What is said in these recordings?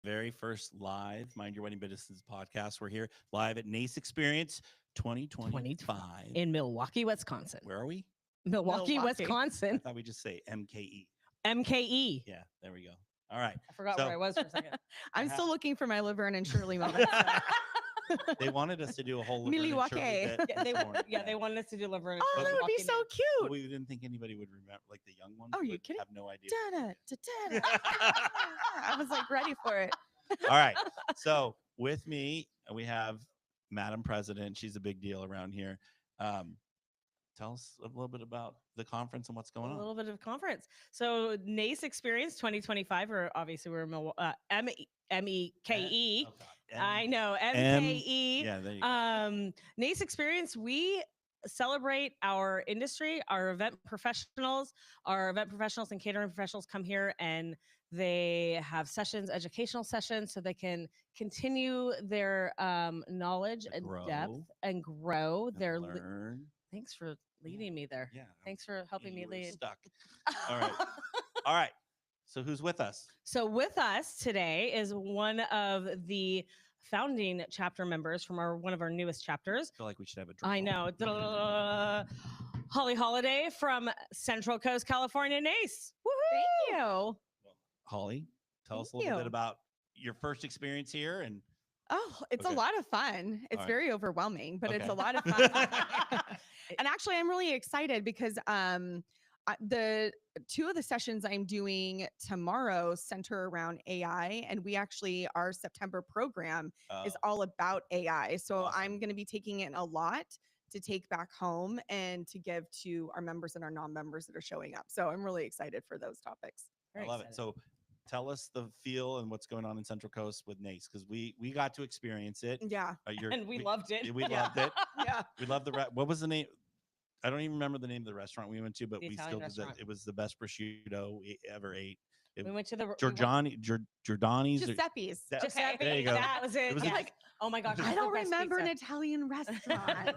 very first live Mind Your Wedding Businesses podcast. We're here live at NACE Experience 2020 2025. in Milwaukee, Wisconsin. Where are we? Milwaukee, Milwaukee. I Wisconsin. thought we just say MKE. MKE. Yeah, there we go. All right. I forgot So- where I was for a second. I'm ha- still looking for my Laverne and Shirley moment. They wanted us to do a whole Laverne and Milwaukee. Shirley bit Yeah, this morning. they wanted us to do Laverne. and Oh, Shirley that would be walking so in. But cute. we didn't think anybody would remember, like the young ones. Oh, you would kidding? have no idea. Da-da, da-da. I was like ready for it. All right. So with me, we have Madam President. She's a big deal around here. Tell us a little bit about the conference and what's going A on. little bit of conference. So NACE Experience 2025, or obviously we're MEKE. Oh, God. I know M- MKE. Yeah, there you go. NACE Experience, we celebrate our industry, our event professionals and catering professionals come here and they have sessions, educational sessions, so they can continue their knowledge To and grow depth and grow and their. learn. Thanks for leading me there. Yeah. Thanks for helping me you were lead. Stuck. All right. All right. So who's with us? So with us today is one of the founding chapter members from one of our newest chapters. I feel like we should have a drum I roll. know. Holly Holiday from Central Coast, California, NACE. Thank you. Holly, tell us a Thank little bit you. about your first experience here and Oh, it's Okay. a lot of fun. It's right. very overwhelming, but it's Okay. a lot of fun. And actually, I'm really excited because the two of the sessions I'm doing tomorrow center around AI, and we actually our September program is all about AI. So Awesome. I'm going to be taking in a lot to take back home and to give to our members and our non-members that are showing up. So I'm really excited for those topics. I love it. So tell us the feel and what's going on in Central Coast with NACE because we got to experience it. Yeah. And we loved it. We Yeah. loved it. Yeah. We loved what was the name? I don't even remember the name of the restaurant we went to, but The we Italian still did that. restaurant. It was the best prosciutto we ever ate. We went to the Giordani's. Giuseppe's. That- Giuseppe. There you go. That was it. It was Yes. like- Oh my gosh. it I was the don't best remember an pizza. Italian restaurant.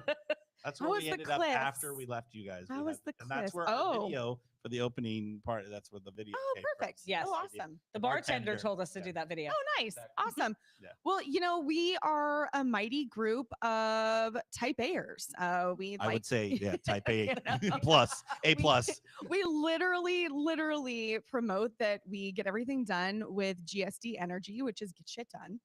That's How where was we the ended up after Cliffs? we left you guys. How We was had- the and that's Cliffs? where our Oh. video for the opening part. That's where the video. Oh, came from. perfect. Yes. Oh, Idea. awesome. The bartender bartender. told us to Yeah. do that video. Oh, nice. Exactly. Awesome. Yeah. Well, we are a mighty group of type A'ers. We I like would say, yeah, type A You know? plus, A We- plus. we literally promote that we get everything done with GSD energy, which is get shit done.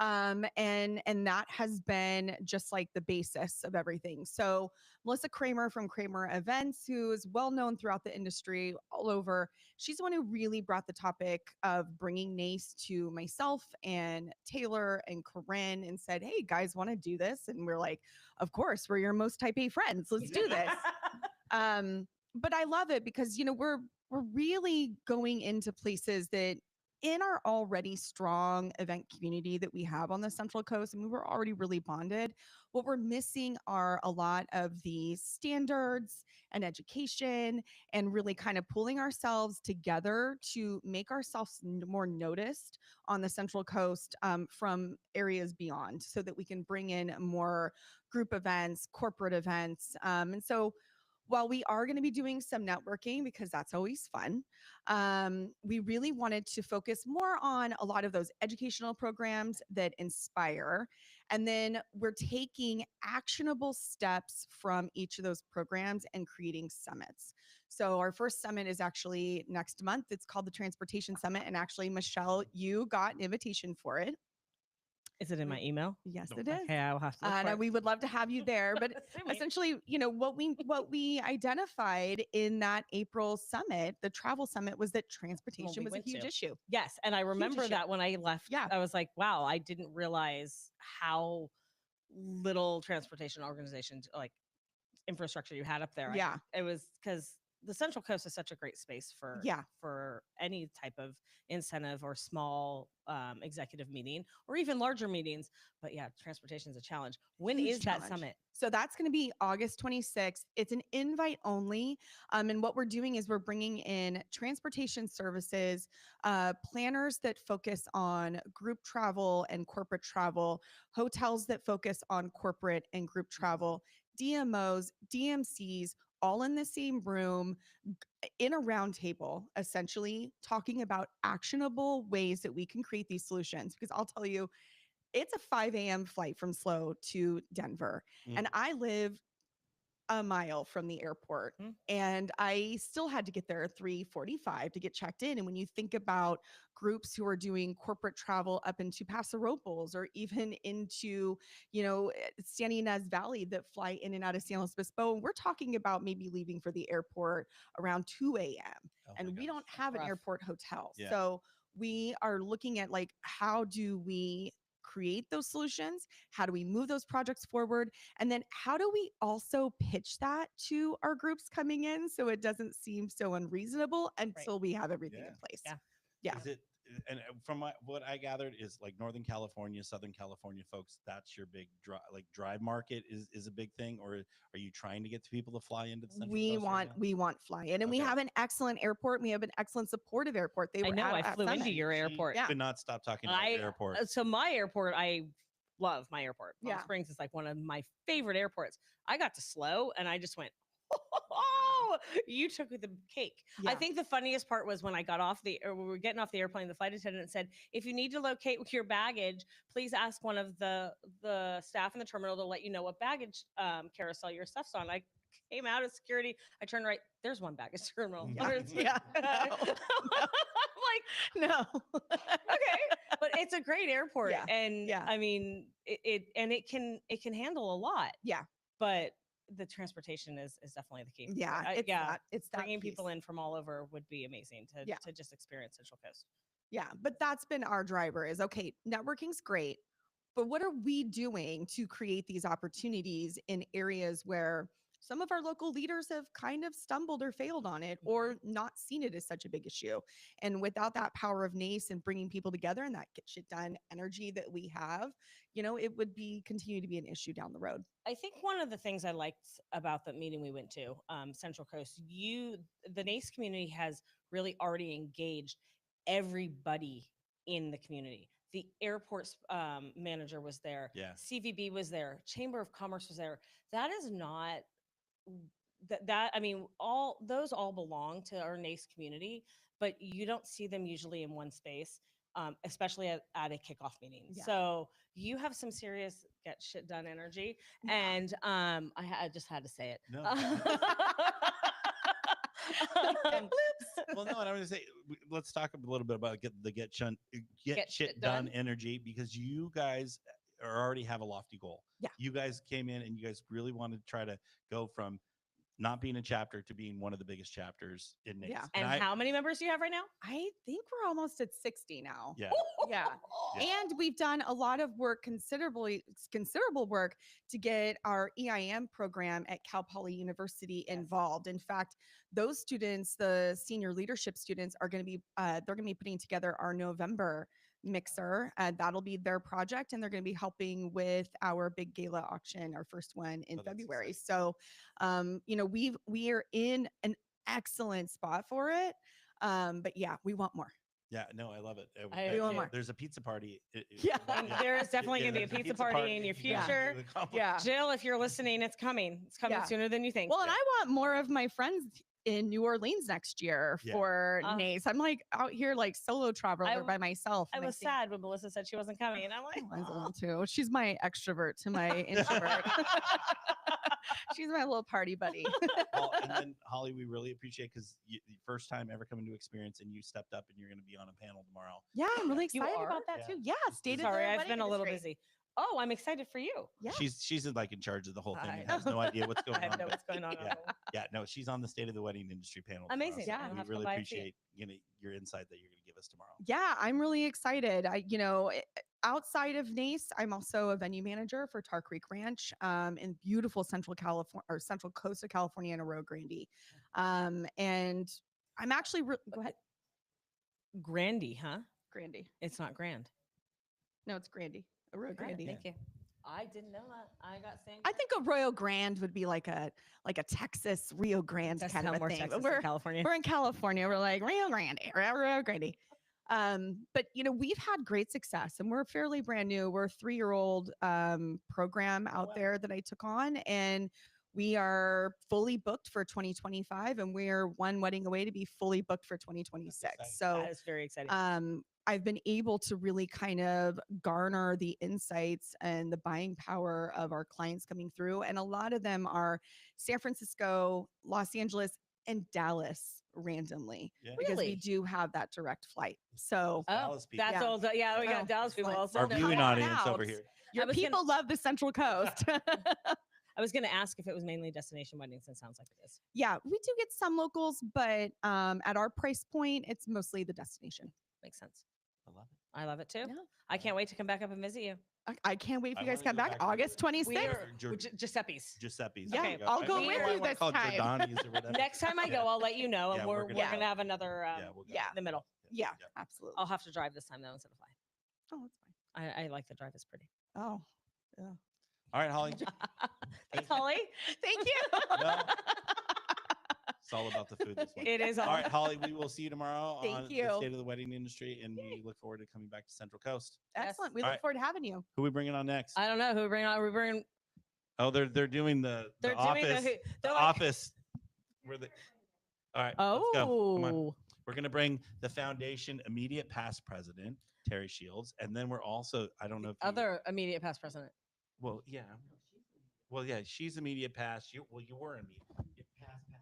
And that has been just like the basis of everything. So Melissa Kramer from Kramer Events, who is well known throughout the industry all over, she's the one who really brought the topic of bringing NACE to myself and Taylor and Corinne and said, hey, guys, want to do this? And we're like, of course, we're your most type A friends. Let's do this. But I love it because, we're really going into places that in our already strong event community that we have on the Central Coast, and we were already really bonded. What we're missing are a lot of the standards and education and really kind of pulling ourselves together to make ourselves more noticed on the Central Coast from areas beyond so that we can bring in more group events, corporate events. And so while we are going to be doing some networking because that's always fun, we really wanted to focus more on a lot of those educational programs that inspire. And then we're taking actionable steps from each of those programs and creating summits. So our first summit is actually next month. It's called the Transportation Summit. And actually, Michelle, you got an invitation for it. Is it in my email? Yes, No. it is. Okay, I will have to. Look for And it. we would love to have you there. But Sue me. essentially, what we identified in that April summit, the travel summit, was that transportation we was a went huge to. issue. Yes, and I remember issue. that when I left, Yeah. I was like, wow, I didn't realize how little transportation organizations like infrastructure you had up there. Yeah. It was because the Central Coast is such a great space for Yeah. for any type of incentive or small executive meeting or even larger meetings. But yeah, transportation is a challenge. When Huge is that challenge. summit? So that's going to be August 26th. It's an invite only. And what we're doing is we're bringing in transportation services, planners that focus on group travel and corporate travel, hotels that focus on corporate and group travel, DMOs, DMCs, all in the same room in a round table, essentially talking about actionable ways that we can create these solutions. Because I'll tell you, it's a 5 a.m. flight from SLO to Denver, and Mm. I live a mile from the airport, Mm. and I still had to get there at 3:45 to get checked in. And when you think about groups who are doing corporate travel up into Paso Robles or even into, San Ynez Valley that fly in and out of San Luis Obispo, we're talking about maybe leaving for the airport around 2 a.m. Oh my and we gosh. don't have an rough. airport hotel. Yeah. So we are looking at like, how do we create those solutions? How do we move those projects forward? And then how do we also pitch that to our groups coming in so it doesn't seem so unreasonable until we have everything in place? Yeah. Yeah. Is it, and from what I gathered is like Northern California, Southern California folks, that's your big drive market is a big thing, or are you trying to get the people to fly into the Central We Coast right want now? we want fly in, and we Okay. have an excellent airport. We have an excellent supportive airport. They I were know. at I flew into Summit. your She airport. Yeah. could not stop talking about your airport. So my airport, I love my airport. Palm Yeah. Springs is like one of my favorite airports. I got to SLO and I just went, oh, you took the cake. I Yeah. think the funniest part was when I got off we were getting off the airplane, the flight attendant said, if you need to locate your baggage, please ask one of the staff in the terminal to let you know what baggage carousel your stuff's on. I came out of security. I turned right. There's one baggage terminal. Yeah. Yeah. I'm like, No. okay, but it's a great airport, Yeah, and yeah. I mean it can handle a lot. Yeah. But the transportation is definitely the key. Yeah. It's that Bringing people piece. in from all over would be amazing Yeah. to just experience Central Coast. Yeah, but that's been our driver is okay, networking's great, but what are we doing to create these opportunities in areas where some of our local leaders have kind of stumbled or failed on it or not seen it as such a big issue? And without that power of NACE and bringing people together and that get shit done energy that we have, it would continue to be an issue down the road. I think one of the things I liked about the meeting we went to, Central Coast, the NACE community has really already engaged everybody in the community. The airport's manager was there. Yeah. CVB was there. Chamber of Commerce was there. That is not that I mean, all those all belong to our NACE community, but you don't see them usually in one space. Especially at a kickoff meeting. Yeah. So you have some serious get shit done energy. Yeah. And I just had to say it. No. Um, Well, no, and I'm going to say, let's talk a little bit about get shit done energy, because you guys already have a lofty goal. Yeah. You guys came in and you guys really wanted to try to go from not being a chapter to being one of the biggest chapters in NACE. Yeah. and how many members do you have right now? I think we're almost at 60 now. Yeah. Yeah. Yeah. And we've done a lot of work, considerable work to get our EIM program at Cal Poly University Yes. involved. In fact, those students, the senior leadership students, are going to be they're going to be putting together our November mixer. That'll be their project, and they're going to be helping with our big gala auction, our first one in Oh, that's February. exciting. So, we are in an excellent spot for it. But yeah, we want more. Yeah, no, I love it. We want more. There's a pizza party. Yeah. There is definitely gonna be a there's pizza party in your Yeah. future. Yeah. Jill, if you're listening, it's coming. It's coming Yeah. sooner than you think. Well, and I want more of my friends in New Orleans next year Yeah. for Uh, NACE. I'm like out here like solo traveler I- by myself. I and was think- sad when Melissa said she wasn't coming. And I'm like, I was a "Oh." little too. She's my extrovert to my introvert. She's my little party buddy. Well, and then Holly, we really appreciate, because the first time ever coming to Experience, and you stepped up, and you're going to be on a panel tomorrow. Yeah, I'm really You excited are? about that Yeah. too. Yeah, state of Sorry, the I've wedding been a little industry. busy. Oh, I'm excited for you. Yeah. She's like in charge of the whole thing I and has no idea what's going I on. have know but what's going on. yeah. Yeah, no, she's on the State of the Wedding Industry panel. tomorrow, Amazing. so Yeah. I'll we have to really come by and see it. appreciate your insight that you're going to give us tomorrow. Yeah, I'm really excited. Outside of NACE, I'm also a venue manager for Tar Creek Ranch in beautiful Central California or Central Coast of California in Arroyo Grande. And I'm actually go ahead, Grandy, huh? Grande. It's not grand. No, it's Grande. Arroyo All right, Grande. Thank you. I didn't know that. I got saying. I think Arroyo Grande would be like a Texas Rio Grande that's kind how of a more thing. Texas But than California. we're in California. We're like Rio Grande, Rio Grande. But we've had great success, and we're fairly brand new. We're a 3-year-old program out wow. there that I took on, and we are fully booked for 2025, and we're one wedding away to be fully booked for 2026. exciting. So That is very exciting. I've been able to really kind of garner the insights and the buying power of our clients coming through. And a lot of them are San Francisco, Los Angeles, and Dallas randomly, Yeah. because we Really? do have that direct flight. So Oh, Dallas people. that's Yeah. all. Yeah, we got Oh, Dallas people excellent. also. Our So viewing come on audience over out. here. your was gonna- people love the Central Coast. I was going to ask if it was mainly destination weddings, and it sounds like it is. Yeah, we do get some locals, but at our price point, it's mostly the destination. Makes sense. I love it. I love it too. Yeah. I can't wait to come back up and visit you. I can't wait for I you guys to wanna come go back back to August the- We 26th. are Giuseppe's. Giuseppe's. Yeah, there you go. I'll I go don't know with why I you wanna this call it time. Giordani's or whatever. Next time I go, I'll let you know, and Yeah, we're we're going gonna to have another we'll go. yeah. in the middle. Yeah, Yep. absolutely. I'll have to drive this time though instead of fly. Oh, that's fine. I like the drive. It's pretty. Oh, All right, Holly. Thanks, Holly. thank you. No. It's all about the food this one. It is All right, Holly, we will see you tomorrow Thank on the you. state of the wedding industry, and we look forward to coming back to Central Coast. Excellent. We All look right. forward to having you. Who we bringing on next? I don't know who we're bringing on. We're bringing. Oh, they're doing the They're doing office. the. The They're like, office. Where the. All right. Let's go. Come on. oh. We're gonna bring the foundation immediate past president Terry Shields, and then we're also I don't know if you, Other immediate past president. well yeah she's immediate past you were immediate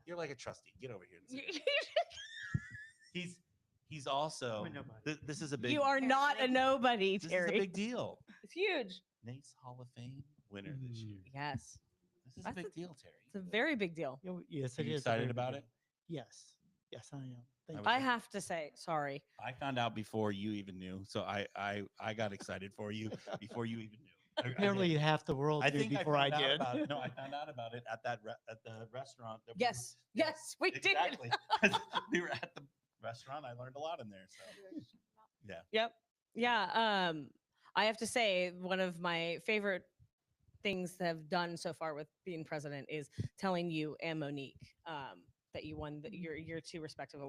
you're like a trustee, get over here and sit down. He's also this is a big You are not a nobody, this is a Terry. big deal. It's huge. Nate's Hall of Fame winner this year. Yes, This is That's a a- big deal, Terry. it's a very big deal. Yes, Are it you is. a excited very big about deal. it? Yes. Yes, I am. Thank I I you. have to say, sorry. I found out before you even knew, so I got excited for you before you even knew. I did. Apparently, half the world I knew think before I found out did. about it. No, I found out about it at at the restaurant. That we were- Yes, yes, we exactly. We were at the restaurant. I learned a lot in there. So did. Yeah. I have to say, one of my favorite things that have done so far with being president is telling you and Monique that you won your two respective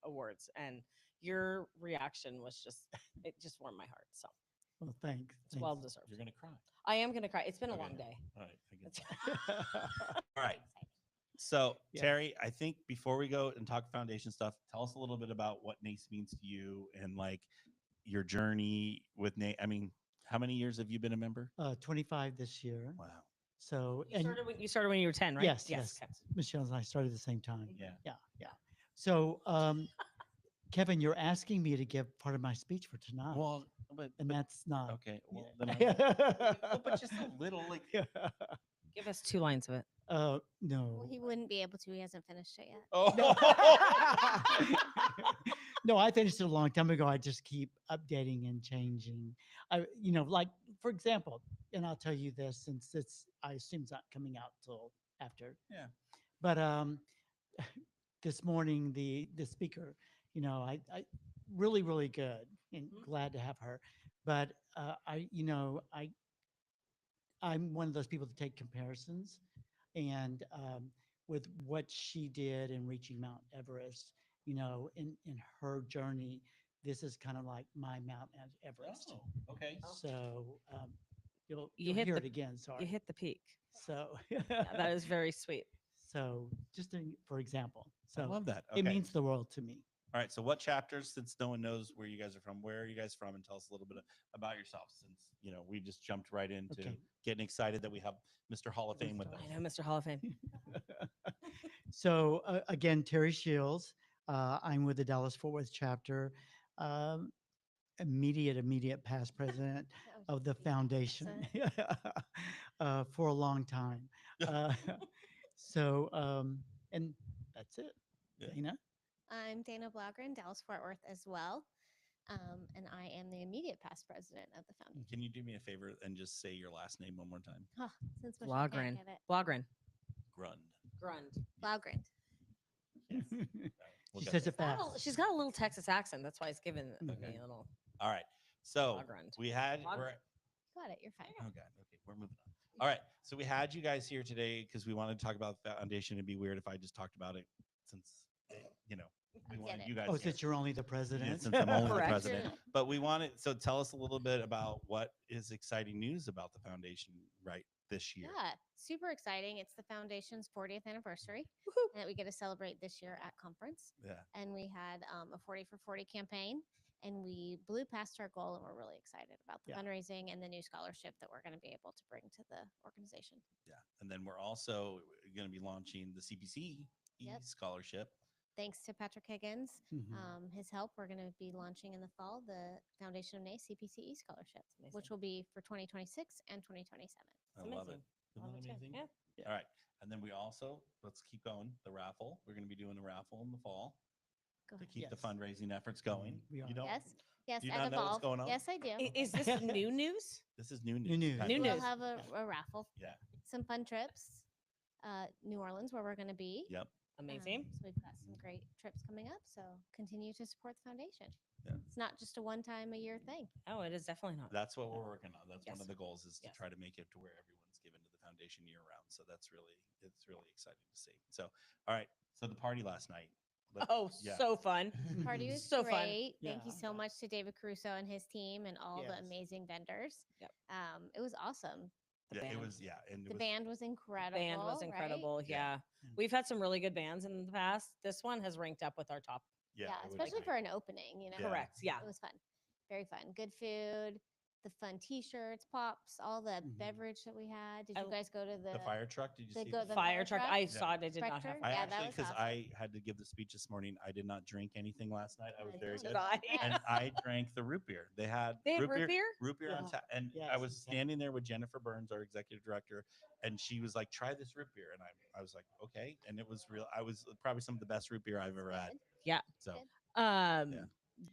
awards, and your reaction was it just warmed my heart. So Well, thanks. it's well deserved. you're gonna cry. I am gonna cry. It's been a Okay. long day. All right. I get that. All right. So Yeah. Terry, I think before we go and talk foundation stuff, tell us a little bit about what NACE means to you and like your journey with NACE. I mean, how many years have you been a member? 25 this year. Wow. So, You and started when you were 10, right? Yes, yes. okay. Michelle and I started at the same time. Yeah. Yeah. So, Kevin, you're asking me to give part of my speech for tonight. Well, but and that's not. okay. Well, Yeah. then well, but just a little like Give us 2 lines of it. No. Well, he wouldn't be able to. He hasn't finished it yet. No, I finished it a long time ago. I just keep updating and changing. Like for example, and I'll tell you this since I assume it's not coming out till after. Yeah. But this morning the speaker, I really really good and glad to have her. But I'm one of those people that take comparisons, and with what she did in reaching Mount Everest, in her journey, this is kind of like my Mount Everest. Oh, okay. So you'll You hit hear the- it again. Sorry. You hit the peak. So Yeah, that is very sweet. so just for example, I so love that. it Okay. means the world to me. All right. So, what chapters, since no one knows where you guys are from, where are you guys from, and tell us a little bit about yourself, since we just jumped right into Okay. getting excited that we have Mr. Hall of Fame with us. I know, Mr. Hall of Fame. So again, Terry Shields. I'm with the Dallas Fort Worth chapter. Immediate past president of the foundation for a long time. And that's it. Yeah. Dana? I'm Dana Blaugren, Dallas Fort Worth as well. And I am the immediate past president of the foundation. Can you do me a favor and just say your last name one more time? Oh, since Michelle Blaugren. can't get it. Blaugren. Grund. Grund. Blaugren. We'll She get says there. it fast. She's got a little Texas accent. That's why it's given Okay. me a little All right. So Blaugrund. we had. Blaugrund. We're, Got it. You're fine. oh God. Okay, we're moving on. All right. So we had you guys here today because we wanted to talk about the foundation. It'd be weird if I just talked about it since we I wanted get you it. guys. Oh, here. since you're only the president. Since I'm only the Correct. president. But we wanted, so tell us a little bit about what is exciting news about the foundation right this year. Yeah, super exciting. It's the foundation's 40th anniversary and that we get to celebrate this year at conference. Yeah. And we had a 40 for 40 campaign, and we blew past our goal, and we're really excited about the Yeah. fundraising and the new scholarship that we're going to be able to bring to the organization. Yeah. And then we're also going to be launching the CPC Yep. scholarship. Thanks to Patrick Higgins, Mhm. his help, we're going to be launching in the fall the Foundation of NACE CPCE scholarship, which Amazing. will be for 2026 and 2027. I It's love it. amazing. Isn't Love that it too. amazing? Yeah. All right. And then we also, let's keep going, the raffle. We're going to be doing a raffle in the fall Go to ahead. keep the Yes. fundraising efforts going. We are. You don't, Yes, yes, do you at not know what's Evolve. going on? Yes, I do. Is this new news? This is new news. New news. kind New of. We'll news. have Yeah. a raffle. Yeah. Some fun trips. New Orleans, where we're going to be. Yep. Amazing. So we've got some great trips coming up. So continue to support the foundation. Yeah. It's not just a one-time a year thing. Oh, it is definitely not. That's what we're working on. That's one Yes. of the goals is to Yes. try to make it to where everyone's given to the foundation year round. So it's really exciting to see. So, all right. So the party last night. Oh, yeah. so fun. Party was So fun. great. Thank you Yeah. so much to David Caruso and his team and all the Yes. amazing vendors. Yep. It was awesome. The Yeah, it band. was, yeah. And it The was, band was incredible. Band was right? incredible. Yeah. Yeah. We've had some really good bands in the past. This one has ranked up with our top. yeah, Yeah, it was especially great. for an opening, you know. Yeah. Correct. Yeah. It was fun. Very fun. Good food, the fun t-shirts, pops, all the Mhm. beverage that we had. Did I you guys go to the fire truck. Did you see? go that? the Fire fire truck. truck? I Yeah. saw it. I did not have. Spectre? I Yeah, that actually, was because awesome. I had to give the speech this morning, I did not drink anything last night. I was I very know, good. Did I? And I drank the root beer. They had root beer? root beer on Yeah. tap. And I Yes, was exactly. standing there with Jennifer Burns, our executive director, and she was like, "Try this root beer," and I was like, "Okay." And it was real. I was probably some of the best root beer I've ever had. Good. Yeah. So Good. Yeah.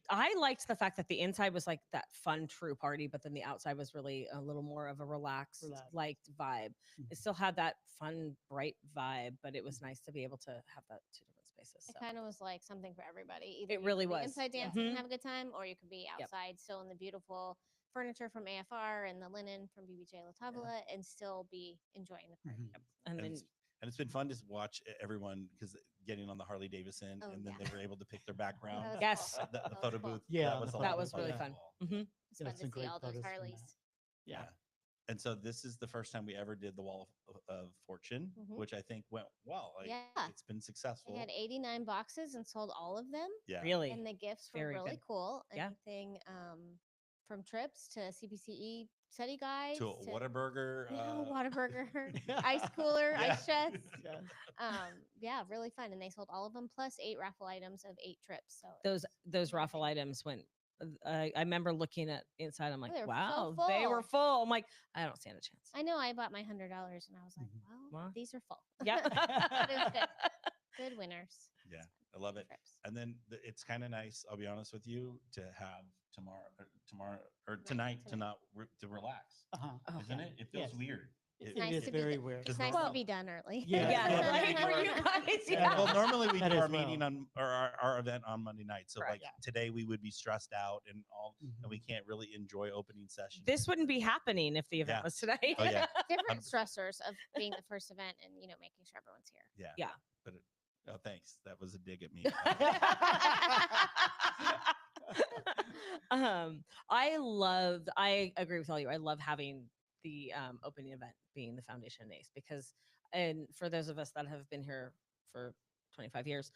I liked the fact that the inside was like that fun, true party, but then the outside was really a little more of a relaxed, Relaxed. liked vibe. Mhm. It still had that fun, bright vibe, but it was nice to be able to have that two different spaces. It So. kind of was like something for everybody. Either It you really could be was. inside Yeah. dancing Mhm. and have a good time, or you could be outside still in the beautiful furniture from AFR and the linen from BBJ La Tavola and still be enjoying the party. Mhm. And and then it's been fun to watch everyone because getting on the Harley Davidson, Oh, and then yeah. they were able to pick their background. That was Yes. cool. The That was photo cool. booth. Yeah, that was, the a that lot was of really as fun. well. Mhm. It's Yeah, fun some to see great all those photos from Harleys. that. Yeah. And so this is the first time we ever did the Wall of Fortune, Mhm. which I think went well. Like, Yeah. it's been successful. They had 89 boxes and sold all of them. Yeah. really, And the gifts were Very really good. cool. Yeah. Anything from trips to CPCE study guides To a Whataburger. Whataburger, ice cooler, ice Yeah. chests. Yes. Yeah, really fun. And they sold all of them plus 8 raffle items of 8 trips. So it those was raffle amazing. items went. I remember looking at inside. I'm like, they were so wow, they were full. full. I'm like, I don't stand a chance. I know I bought my $100 and I was like, Mhm. well, Well. these are full. Yeah. But it was good. Good winners. Yeah, I love it. Trips. And then it's kind of nice, I'll be honest with you, to have tomorrow or tonight to tonight. not to relax, Uh-huh. Oh, isn't yeah. it? It feels Yes. weird. It's It- nice It is to be very done. weird. It's Just nice normal- to be done early. Yeah. Yeah, like for you guys. Yeah. Well, normally we That do as our meeting well. on or our event on Monday night. So Correct. like Yeah. today we would be stressed out and all, and we Mhm. can't really enjoy opening sessions. This wouldn't be happening if the event Yeah. was today. Oh, yeah. Different 100%. stressors of being the first event and making sure everyone's here. Yeah. Yeah. But oh, thanks. That was a dig at me. I agree with all you. I love having the opening event being the Foundation NACE because, and for those of us that have been here for 25 years,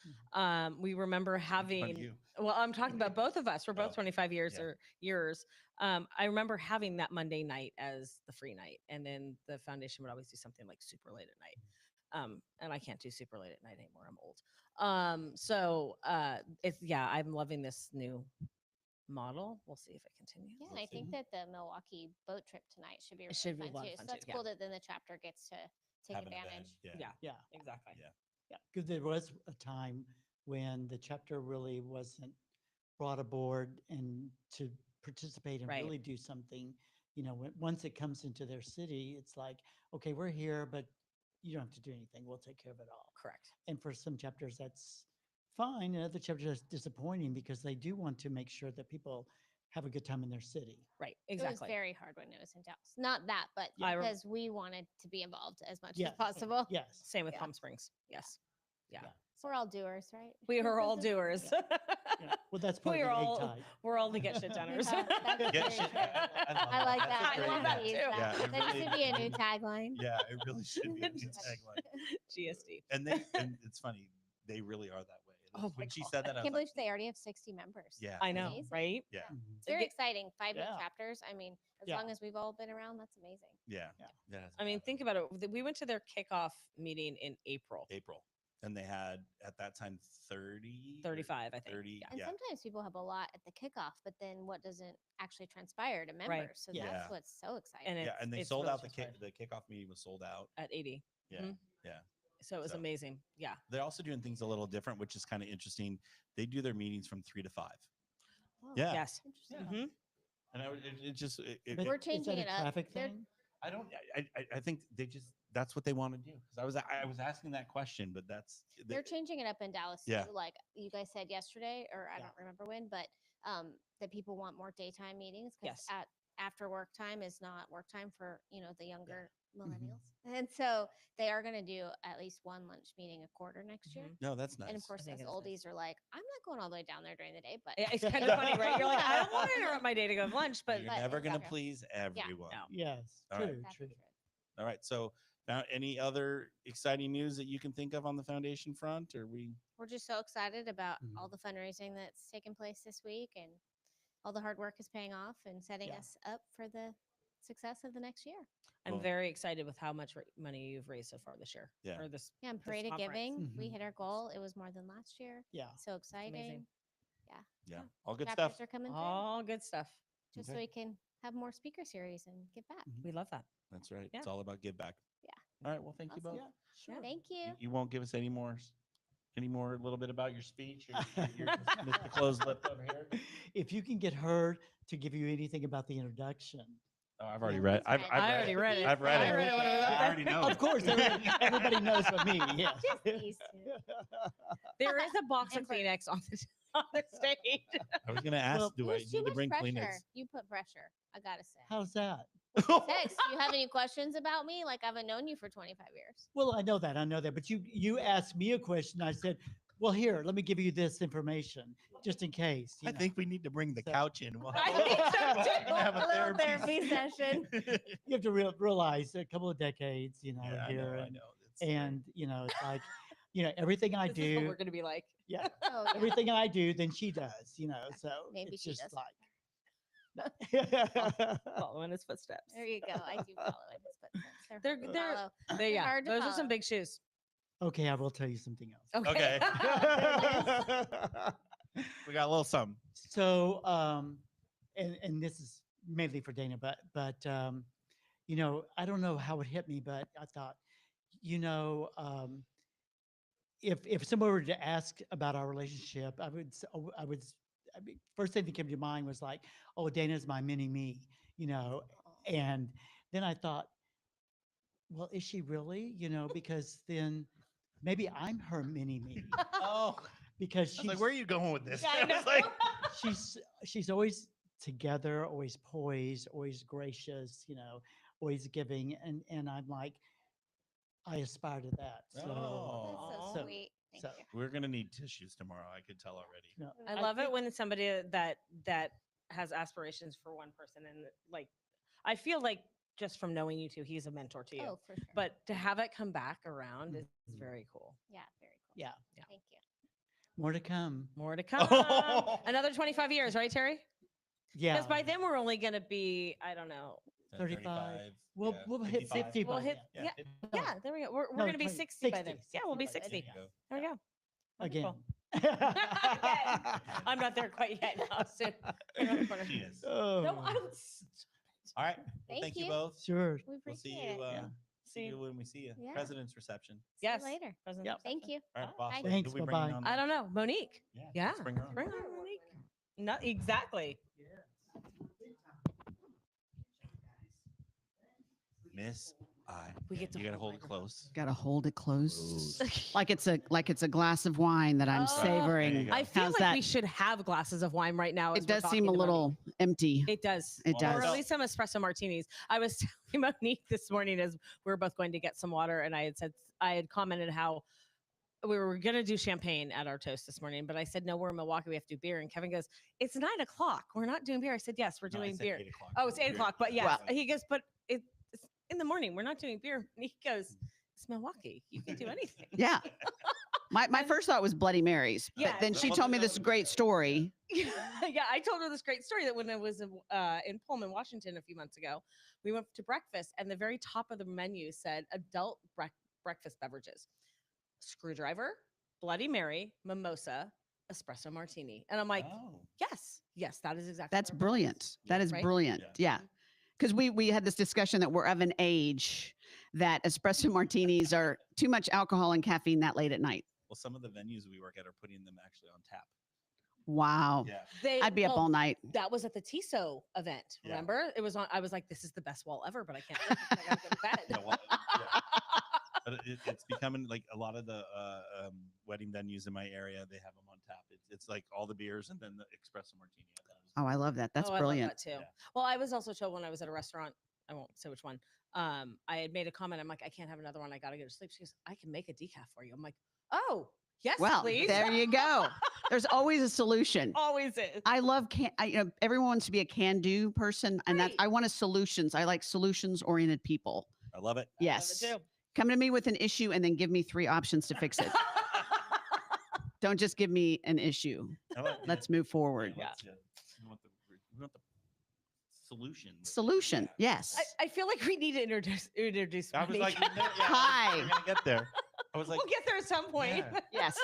we remember Fun having, you. well, I'm talking about both of us. We're both Oh, 25 years yeah. or years. I remember having that Monday night as the free night. And then the foundation would always do something like super late at night. And I can't do super late at night anymore. I'm old. It's, yeah, I'm loving this new model. We'll see if it continues. Yeah, and I think that the Milwaukee boat trip tonight should be It really should be a fun lot too. of So fun that's too, cool that then the chapter gets to take Have an event, advantage. Yeah. Yeah, Yeah. exactly. Yeah. Yeah, because there was a time when the chapter really wasn't brought aboard and to participate and Right. really do something. Once it comes into their city, it's like, okay, we're here, but you don't have to do anything. We'll take care of it all. Correct. And for some chapters, that's fine. And other chapters, that's disappointing because they do want to make sure that people have a good time in their city. Right. It was Exactly. very hard when it was in Dallas. Not that, but I rem- because we wanted to be involved as much Yes. as possible. Yes. Same with Yeah. Palm Springs. Yes. Yeah. Yeah. We're all doers, right? We are all doers. Yeah. Well, that's part We're of the all- A type. We're all the get shit doners. That's Get very shit true. done. I like That's a that. great I love that Use too. Yeah, it That really should be a new is. tagline. Yeah, it really should be a new tagline. GSD. And it's funny, they really are that way. Oh When my she God. said that, I I can't was believe like, they already have 60 members. yeah, I know, Amazing. right? yeah, It's very Get- exciting. 5 new Yeah. chapters. I mean, as Yeah. long as we've all been around, that's amazing. yeah, Yeah. yeah. I mean, think about it. We went to their kickoff meeting in April. April, and they had at that time 30, 35, I think. 30. And Yeah, sometimes people have a lot at the kickoff, but then what doesn't actually transpire to members. Right. So Yeah. that's what's so exciting. And yeah, it's- and they it's sold really out the transpired. kickoff meeting was sold out. At 80. Yeah, Mhm. yeah. So it was So- amazing. Yeah. They're also doing things a little different, which is kind of interesting. They do their meetings from 3 to 5. Oh, Yeah. Yes. Interesting. Mhm. And it just But We're is that changing a it up. traffic They're- thing? I don't. I think they just that's what they want to do. Because I was asking that question, but that's They're changing it up in Dallas Yeah. too. Like you guys said yesterday, or I Yeah. don't remember when, but that people want more daytime meetings because Yes. at after work time is not work time for the younger Mm-hmm. millennials, and so they are going to do at least one lunch meeting a quarter next year. Mhm. no, that's nice. And of course, think us it is nice. oldies are like, I'm not going all the way down there during the day, but Yeah, it's kind of funny, right? You're like, I don't want to interrupt my day to go to lunch, but you're but never gonna exactly. please everyone. No. Yes, All right. true, exactly true. true. All right. So now, any other exciting news that you can think of on the foundation front? Or We're just so excited about Mm-hmm. all the fundraising that's taken place this week, and all the hard work is paying off and setting Yeah. us up for the success of the next year. I'm Well- very excited with how much money you've raised so far this year. Yeah. Or this. Yeah, and This Parade of conference. Giving, we Mhm. hit our goal. It was more than last year. Yeah. So exciting. yeah, Yeah. all good Chapters stuff. are coming through All good stuff. just so Okay. we can have more speaker series and give back. We love that. That's right. Yeah. It's all about give back. Yeah. All right. Well, thank you Awesome. both. Yeah, sure. Thank you. You won't give us any more a little bit about your speech. You're Mr. Closed Lip over here. If you can get her to give you anything about the introduction. Oh, I've already Yeah, read. he's I've read I already it. read it. I've read I it. read it when I was I up already know. Of course, everybody knows but me. Yes. Just these two. There is a box of And for- Kleenex on on the stage. I was gonna ask, Well, do I There's too need to much bring pressure. Kleenex? You put pressure. I gotta say. How's that? Tex, do you have any questions about me? Like I haven't known you for 25 years. Well, I know that. But you asked me a question. I said, well, here, let me give you this information just in case. you I know. think we need to bring the So- couch in. We'll I have- think so, we'll too. have A little therapy session. You have to realize a couple of decades, Yeah, I here. know. I and, know. It's- and, it's like, everything I This is what do, we're going to be like. yeah, Oh, yeah. everything I do, then she does, so Maybe it's she just does. like. Follow in his footsteps. There you go. I do follow in his footsteps. They're- hard to they're- follow. There, yeah. hard to Those are some follow. big shoes. Okay, I will tell you something else. Okay. We got a little something. So, and this is mainly for Dana, but I don't know how it hit me, but I thought, if someone were to ask about our relationship, I mean, first thing that came to mind was like, oh, Dana's my mini me, and then I thought, well, is she really? Because then maybe I'm her mini me Oh, because I was she's like, where are you going with this? Yeah, I I was know. like, she's always together, always poised, always gracious, always giving, and I'm like, I aspire to that. So, Oh. That's so So- sweet. Thank so- you. we're gonna need tissues tomorrow. I could tell already. I love it think- when somebody that has aspirations for one person, and like, I feel like just from knowing you two, he's a mentor to you. Oh, for sure. But to have it come back around is Mhm. very cool. yeah, very cool. Yeah, Thank you. more to come. More to come. Another 25 years, right, Terry? Yeah, Because by then we're only going to be, I don't know. 35. We'll yeah, we'll hit 55. 50. We'll by hit, then. yeah, it- yeah, there we go. We're No, going to be 20 60 by then. 60, Yeah, we'll be 60 by then, 60. there you go. There we go. Again. Again. I'm not there quite yet. No, soon. Around the corner. She is. Oh, No, I'm. All right. Well, Thank thank you you. both. sure. We We'll appreciate see it. you. Yeah. See you when we see you. Yeah. President's reception. See you Yes. later. President's Yep. Thank reception. you. All right, Bye. boss. who Thanks, do we bring in bye-bye. on I the- don't know. Monique. Yeah. let's Yeah. Bring her on. Bring on Monique. Not exactly. Miss I. We get to You gotta hold the it close. Got to hold it close, microphone. like it's a glass of wine that I'm Oh. There you savoring. go. I feel How's like that? we should have glasses of wine right now. as It we're does talking seem a to Monique. little empty. It does. It Well, does. Or at So- least some espresso martinis. I was telling Monique this morning as we were both going to get some water, and I had commented how we were gonna do champagne at our toast this morning, but I said no, we're in Milwaukee, we have to do beer. And Kevin goes, "It's 9 o'clock. We're not doing beer." I said, "Yes, we're No, I doing said beer." 8 o'clock. Oh, it's 8 o'clock, but Yeah. yes. He goes, "But it's in the morning. We're not doing beer." And he goes, "It's Milwaukee. You can do anything." Yeah. My And- first thought was Bloody Marys. But Yeah. then she Well, told me that this was great good. story. Yeah, I told her this great story that when I was in Pullman, Washington, a few months ago, we went to breakfast, and the very top of the menu said adult breakfast beverages: screwdriver, Bloody Mary, mimosa, espresso martini. And I'm like, Oh. yes, that is exactly. That's what our breakfast brilliant. is, That is right? brilliant. Yeah. Because we had this discussion that we're of an age that espresso martinis are too much alcohol and caffeine that late at night. Well, some of the venues we work at are putting them actually on tap. Wow. Yeah. I'd be up all night. That was at the TISO event. Yeah. Remember? It was on. I was like, this is the best wall ever, but I can't drink it 'cause I gotta go to bed. Yeah, well, yeah. But it's becoming like a lot of the wedding venues in my area. They have them on tap. It's like all the beers and then the espresso martini. I thought it was Oh, I love that. That's Oh, I love brilliant. that too. Yeah. Well, I was also told when I was at a restaurant, I won't say which one. I had made a comment. I'm like, I can't have another one. I gotta go to sleep. She goes, I can make a decaf for you. I'm like, oh, yes, Well, please. there you go. There's always a solution. Always is. I love everyone wants to be a can-do person, and Right. I want a solutions. I like solutions-oriented people. I love it. Yes. I love Come to me with an issue and then give me 3 options to fix it. it too. Don't just give me an issue. I like- Let's move forward. Yeah. We want the solution. Solution. Yeah. Yes. I feel like we need to introduce. I was Monique. like, yeah, Hi. We're gonna get there. I was like, we'll get there at some point. Yeah. Yes.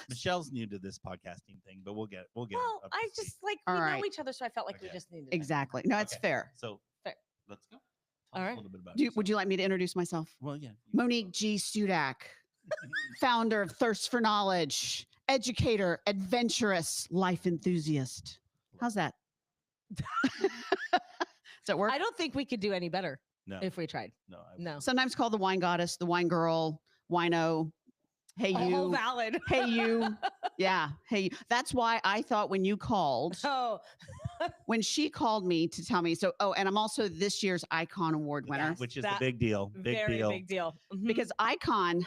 Michelle's new to this podcasting thing, but we'll get her well, up to I speed. just like All we right. know each other, so I felt like we Okay. just needed. to- Exactly. No, it's Okay. fair. So Fair. let's go. Tell All us right. a little bit about Would you yourself. like me to introduce myself? Well, yeah. Monique G. Sudak, founder of Thirst for Knowledge, educator, adventurous, life enthusiast. How's that? Does that work? I don't think we could do any better No, if we tried. no, No. Sometimes called the wine goddess, the wine girl, wino. Hey All you. valid. Hey you. Yeah. Hey you. That's why I thought when you called, Oh, when she called me to tell me. So, and I'm also this year's Icon Award winner. Yes. which is that- a big deal. Big very deal. big deal. Mhm. Because Icon,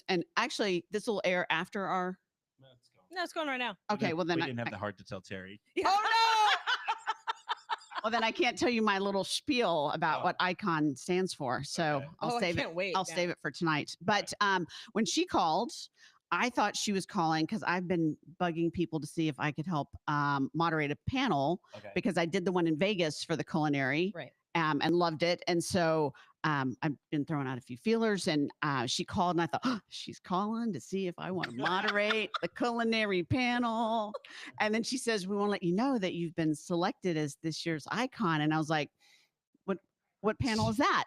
and actually this will air after our. Let's go. No, it's going right now. Okay, well then we I, didn't have I- the heart to tell Terry. Oh no! Well then I can't tell you my little spiel about Oh. what Icon stands for. So Okay. I'll Oh, save I it. can't wait. I'll now. save it for tonight. But when she called, I thought she was calling because I've been bugging people to see if I could help moderate a panel Okay. because I did the one in Vegas for the culinary Right. and loved it. And so I've been throwing out a few feelers and she called and I thought, oh, she's calling to see if I want to moderate the culinary panel. And then she says, we want to let you know that you've been selected as this year's Icon. And I was like, what panel is that?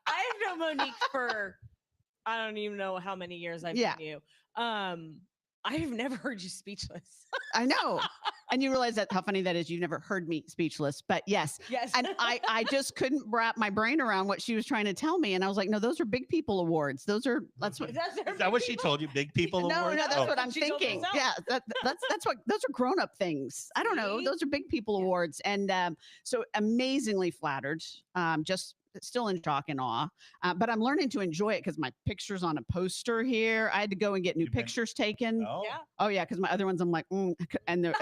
I've known Monique for I don't even know how many years I've Yeah. known you. I've never heard you speechless. I know. And you realize that how funny that is. You've never heard me speechless, but yes. Yes. And I just couldn't wrap my brain around what she was trying to tell me. And I was like, no, those are big people awards. That's what. Is that what she told you? Big people No, award? no, that's Oh. what I'm She told thinking. herself. Yeah, that's what those are grown up things. I don't know. See? Those are big people Yeah. awards, and so amazingly flattered. Just still in shock and awe, but I'm learning to enjoy it because my picture's on a poster here. I had to go and get new You've been- pictures taken. Oh. Yeah. Oh yeah, because my other ones I'm like, and they're.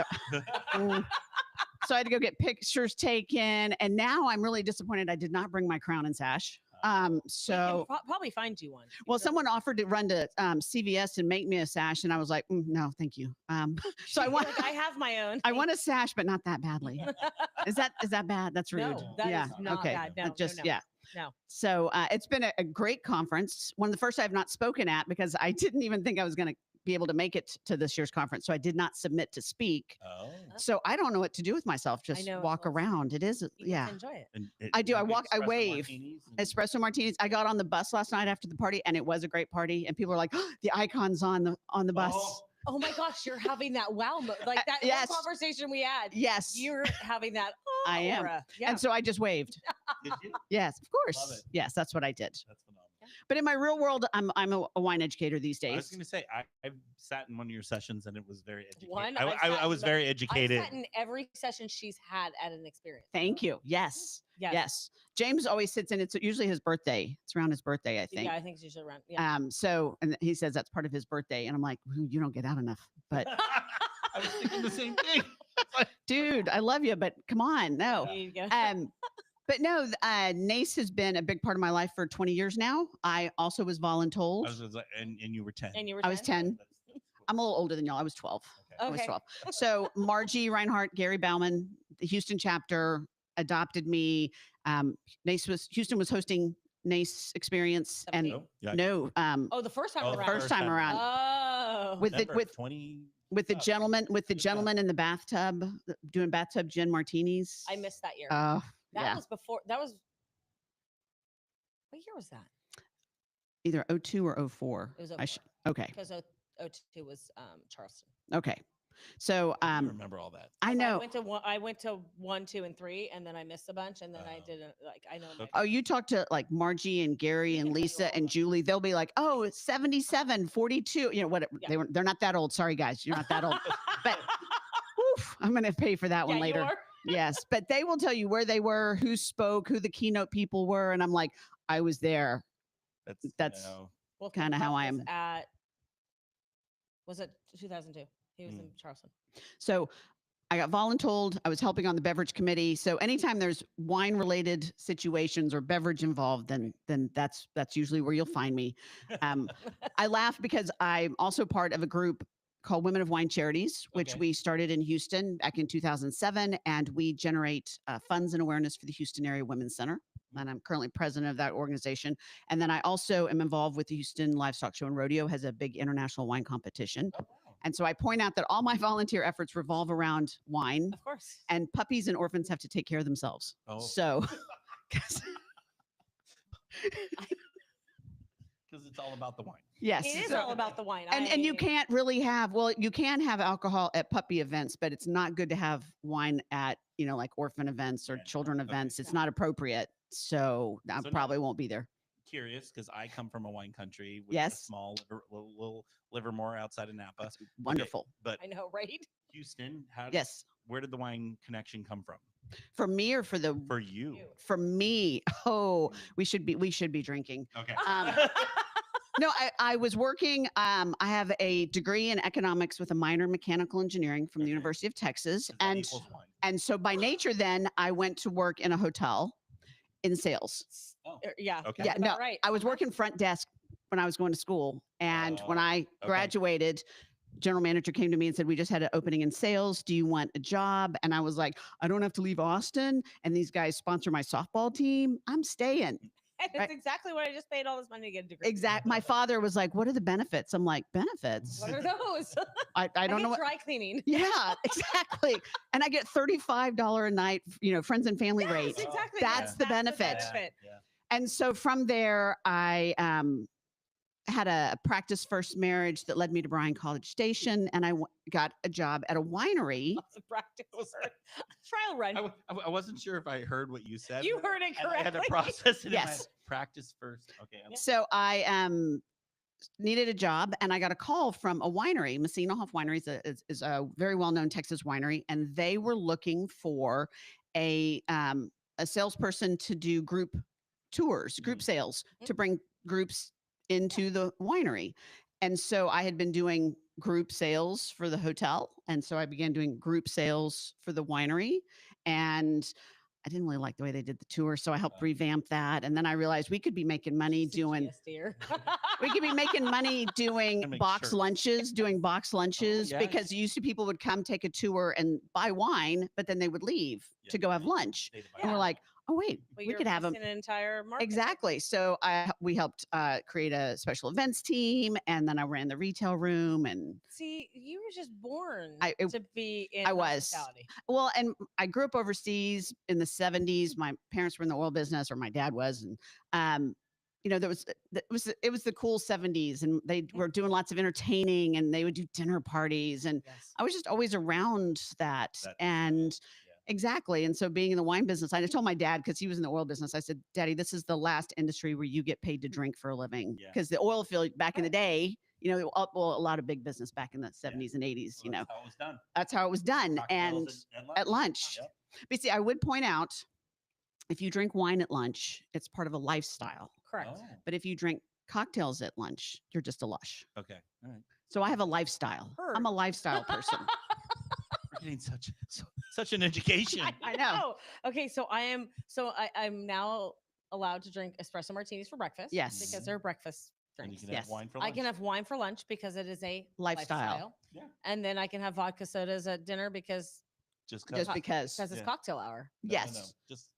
So I had to go get pictures taken, and now I'm really disappointed I did not bring my crown and sash. We can So probably find you one. well, because someone offered to run to CVS and make me a sash, and I was like, no, thank you. So I you're want like, I have my own. I want a sash, but not that badly. Is that bad? That's rude. No, that is yeah. not okay. bad. No, Just no. yeah. No. So it's been a great conference. One of the first I've not spoken at because I didn't even think I was going to be able to make it to this year's conference. So I did not submit to speak. Oh. So I don't know what to do with myself. Just know, it's walk awesome. around. It is, You get to yeah. Enjoy it. And I do. you I have walk- I espresso wave. martinis and- Espresso martinis. I got on the bus last night after the party, and it was a great party. And people were like, "The Icon's on the bus." Oh, Oh my gosh, you're having that like that yes. whole conversation we had. Yes, You're having that. I am. aura. Yeah. and so I just waved. did you? Yes, of course. Love it. Yes, that's what I did. That's phenomenal. But in my real world, I'm a wine educator these I was days. going to say I've sat in one of your sessions and it was very educated. One, I, I've sat I in was the- very I've educated. sat in every session she's had at an experience. Thank you. Yes. Yes. Yes. James always sits in. It's usually his birthday. It's around his birthday, I think. Yeah, I think it's usually around. Yeah. So, and he says that's part of his birthday. And I'm like, "Well, you don't get out enough. But I was thinking the same thing. dude, I love you, but come on. No. There you go. But no, NACE has been a big part of my life for 20 years now. I also was voluntold. And you were 10. And you were I was 10. That's I'm a little older than y'all. I was 12. okay. I was Okay. 12. So Margie Reinhardt, Gary Bauman, the Houston chapter adopted me. Houston was hosting NACE experience, and 17. Yeah. no, Oh, the first time Oh, the around. first time around Oh. with the Remember, with 20. with the Oh, gentleman good job. in the bathtub doing bathtub gin martinis. I missed that year. Oh, that yeah, was before. That was. What year was that? either 02 or 04. It was Okay, because 02 was Charleston. okay. So I remember all that. I know. I went to 1, 2, and 3, and then I missed a bunch, and then I Oh. didn't like. I know. my- Oh, you talk to like Margie and Gary and Yeah, Lisa and Julie, they'll be like, oh, it's 77, 42. You know what? Yeah. They're not that old. Sorry, guys. You're not that old. But oof, I'm going to pay for that one Yeah, you later. are. Yes. But they will tell you where they were, who spoke, who the keynote people were. And I'm like, I was there. That's- Well, Kinda how Puff I was am. At was it 2002? He was in Charleston. So I got voluntold. I was helping on the beverage committee. So anytime there's wine related situations or beverage involved, then that's usually where you'll find me. I laugh because I'm also part of a group called Women of Wine Charities, which Okay. we started in Houston back in 2007, and we generate funds and awareness for the Houston Area Women's Center. And I'm currently president of that organization. And then I also am involved with the Houston Livestock Show and Rodeo, has a big international wine competition. Oh, wow. And so I point out that all my volunteer efforts revolve around wine, Of course. and puppies and orphans have to take care of themselves. Oh. So, Because it's all about the wine. yes. It is so- all about the wine. and you can't really have, well, you can have alcohol at puppy events, but it's not good to have wine at, like orphan events or Yeah, children okay. events. It's not appropriate. So I So now- probably won't be there. Curious, because I come from a wine country with a Yes. small little Livermore outside of Napa. Okay, Wonderful. But I know, right? Houston, Yes. where did the wine connection come from For me or for for you? for me? Oh, we should be drinking. Okay. Um, No, I was working. I have a degree in economics with a minor in mechanical engineering from the Okay. University of Texas. So that And equals wine. so by nature, then I went to work in a hotel in sales. Oh, Yeah. okay. that's Yeah, about no, right. I was working front desk when I was going to school. And when Oh, I graduated, general manager came to me and said, we just had an opening in sales. Do you want a job? And I was like, I don't have to leave Austin. And these guys sponsor my softball team. I'm staying. That's right. exactly what I just paid all this money to get a degree. Exact. My father was like, what are the benefits? I'm like, benefits? What are those? I don't get know what. dry cleaning. Yeah, exactly. And I get $35 a night, friends and family Yes, rate. exactly. That's the benefit. Yeah. And so from there, I had a practice first marriage that led me to Bryan College Station, and I got a job at a winery. Lots of practice. Trial run. I wasn't sure if I heard what you said. You heard it and I had to correctly. process it. in my Yes. head. Practice first. Okay. So I needed a job, and I got a call from a winery. Messina Hoff Winery is a very well-known Texas winery, and they were looking for a salesperson to do group tours, group sales, to bring groups into the winery. And so I had been doing group sales for the hotel, and so I began doing group sales for the winery, and I didn't really like the way they did the tour, so I helped revamp that. And then I realized we could be making money doing we could be making money doing make box shirts. lunches, yeah. because used to people would come take a tour and buy wine, but then they would leave Yeah, to go have yeah. lunch. State of And we're Iowa. like, oh wait, But we you're could have them. missing an entire market. Exactly. So we helped create a special events team, and then I ran the retail room. And See, you were just born it- to be in I was. hospitality. well, and I grew up overseas in the 70s. My parents were in the oil business, or my dad was, and it was the cool 70s, and they were doing lots of entertaining, and they would do dinner parties, and Yes. I was just always around that. That- And Exactly. And so being in the wine business, I told my dad, because he was in the oil business, I said, Daddy, this is the last industry where you get paid to drink for a living. Yeah. Because the oil field back in the day, you know, well, a lot of big business back in the 70s and 80s, you know, That's how it was done. that's how it was done. And Cocktails at lunch. Yep. But see, I would point out, if you drink wine at lunch, it's part of a lifestyle. Correct. Oh, But if you drink cocktails at lunch, you're just a lush. okay. All right. So I have a lifestyle. I'm a Heard. lifestyle person. We're getting such an education. I know. Okay, so I'm now allowed to drink espresso martinis for breakfast. Yes. Because they're breakfast And you drinks. can have Yes. wine for I lunch. can have wine for lunch because it is a Lifestyle. Yeah. And then I can have vodka sodas at dinner because Just Co- because. it's Yeah. cocktail hour. Yes. Just 'cause.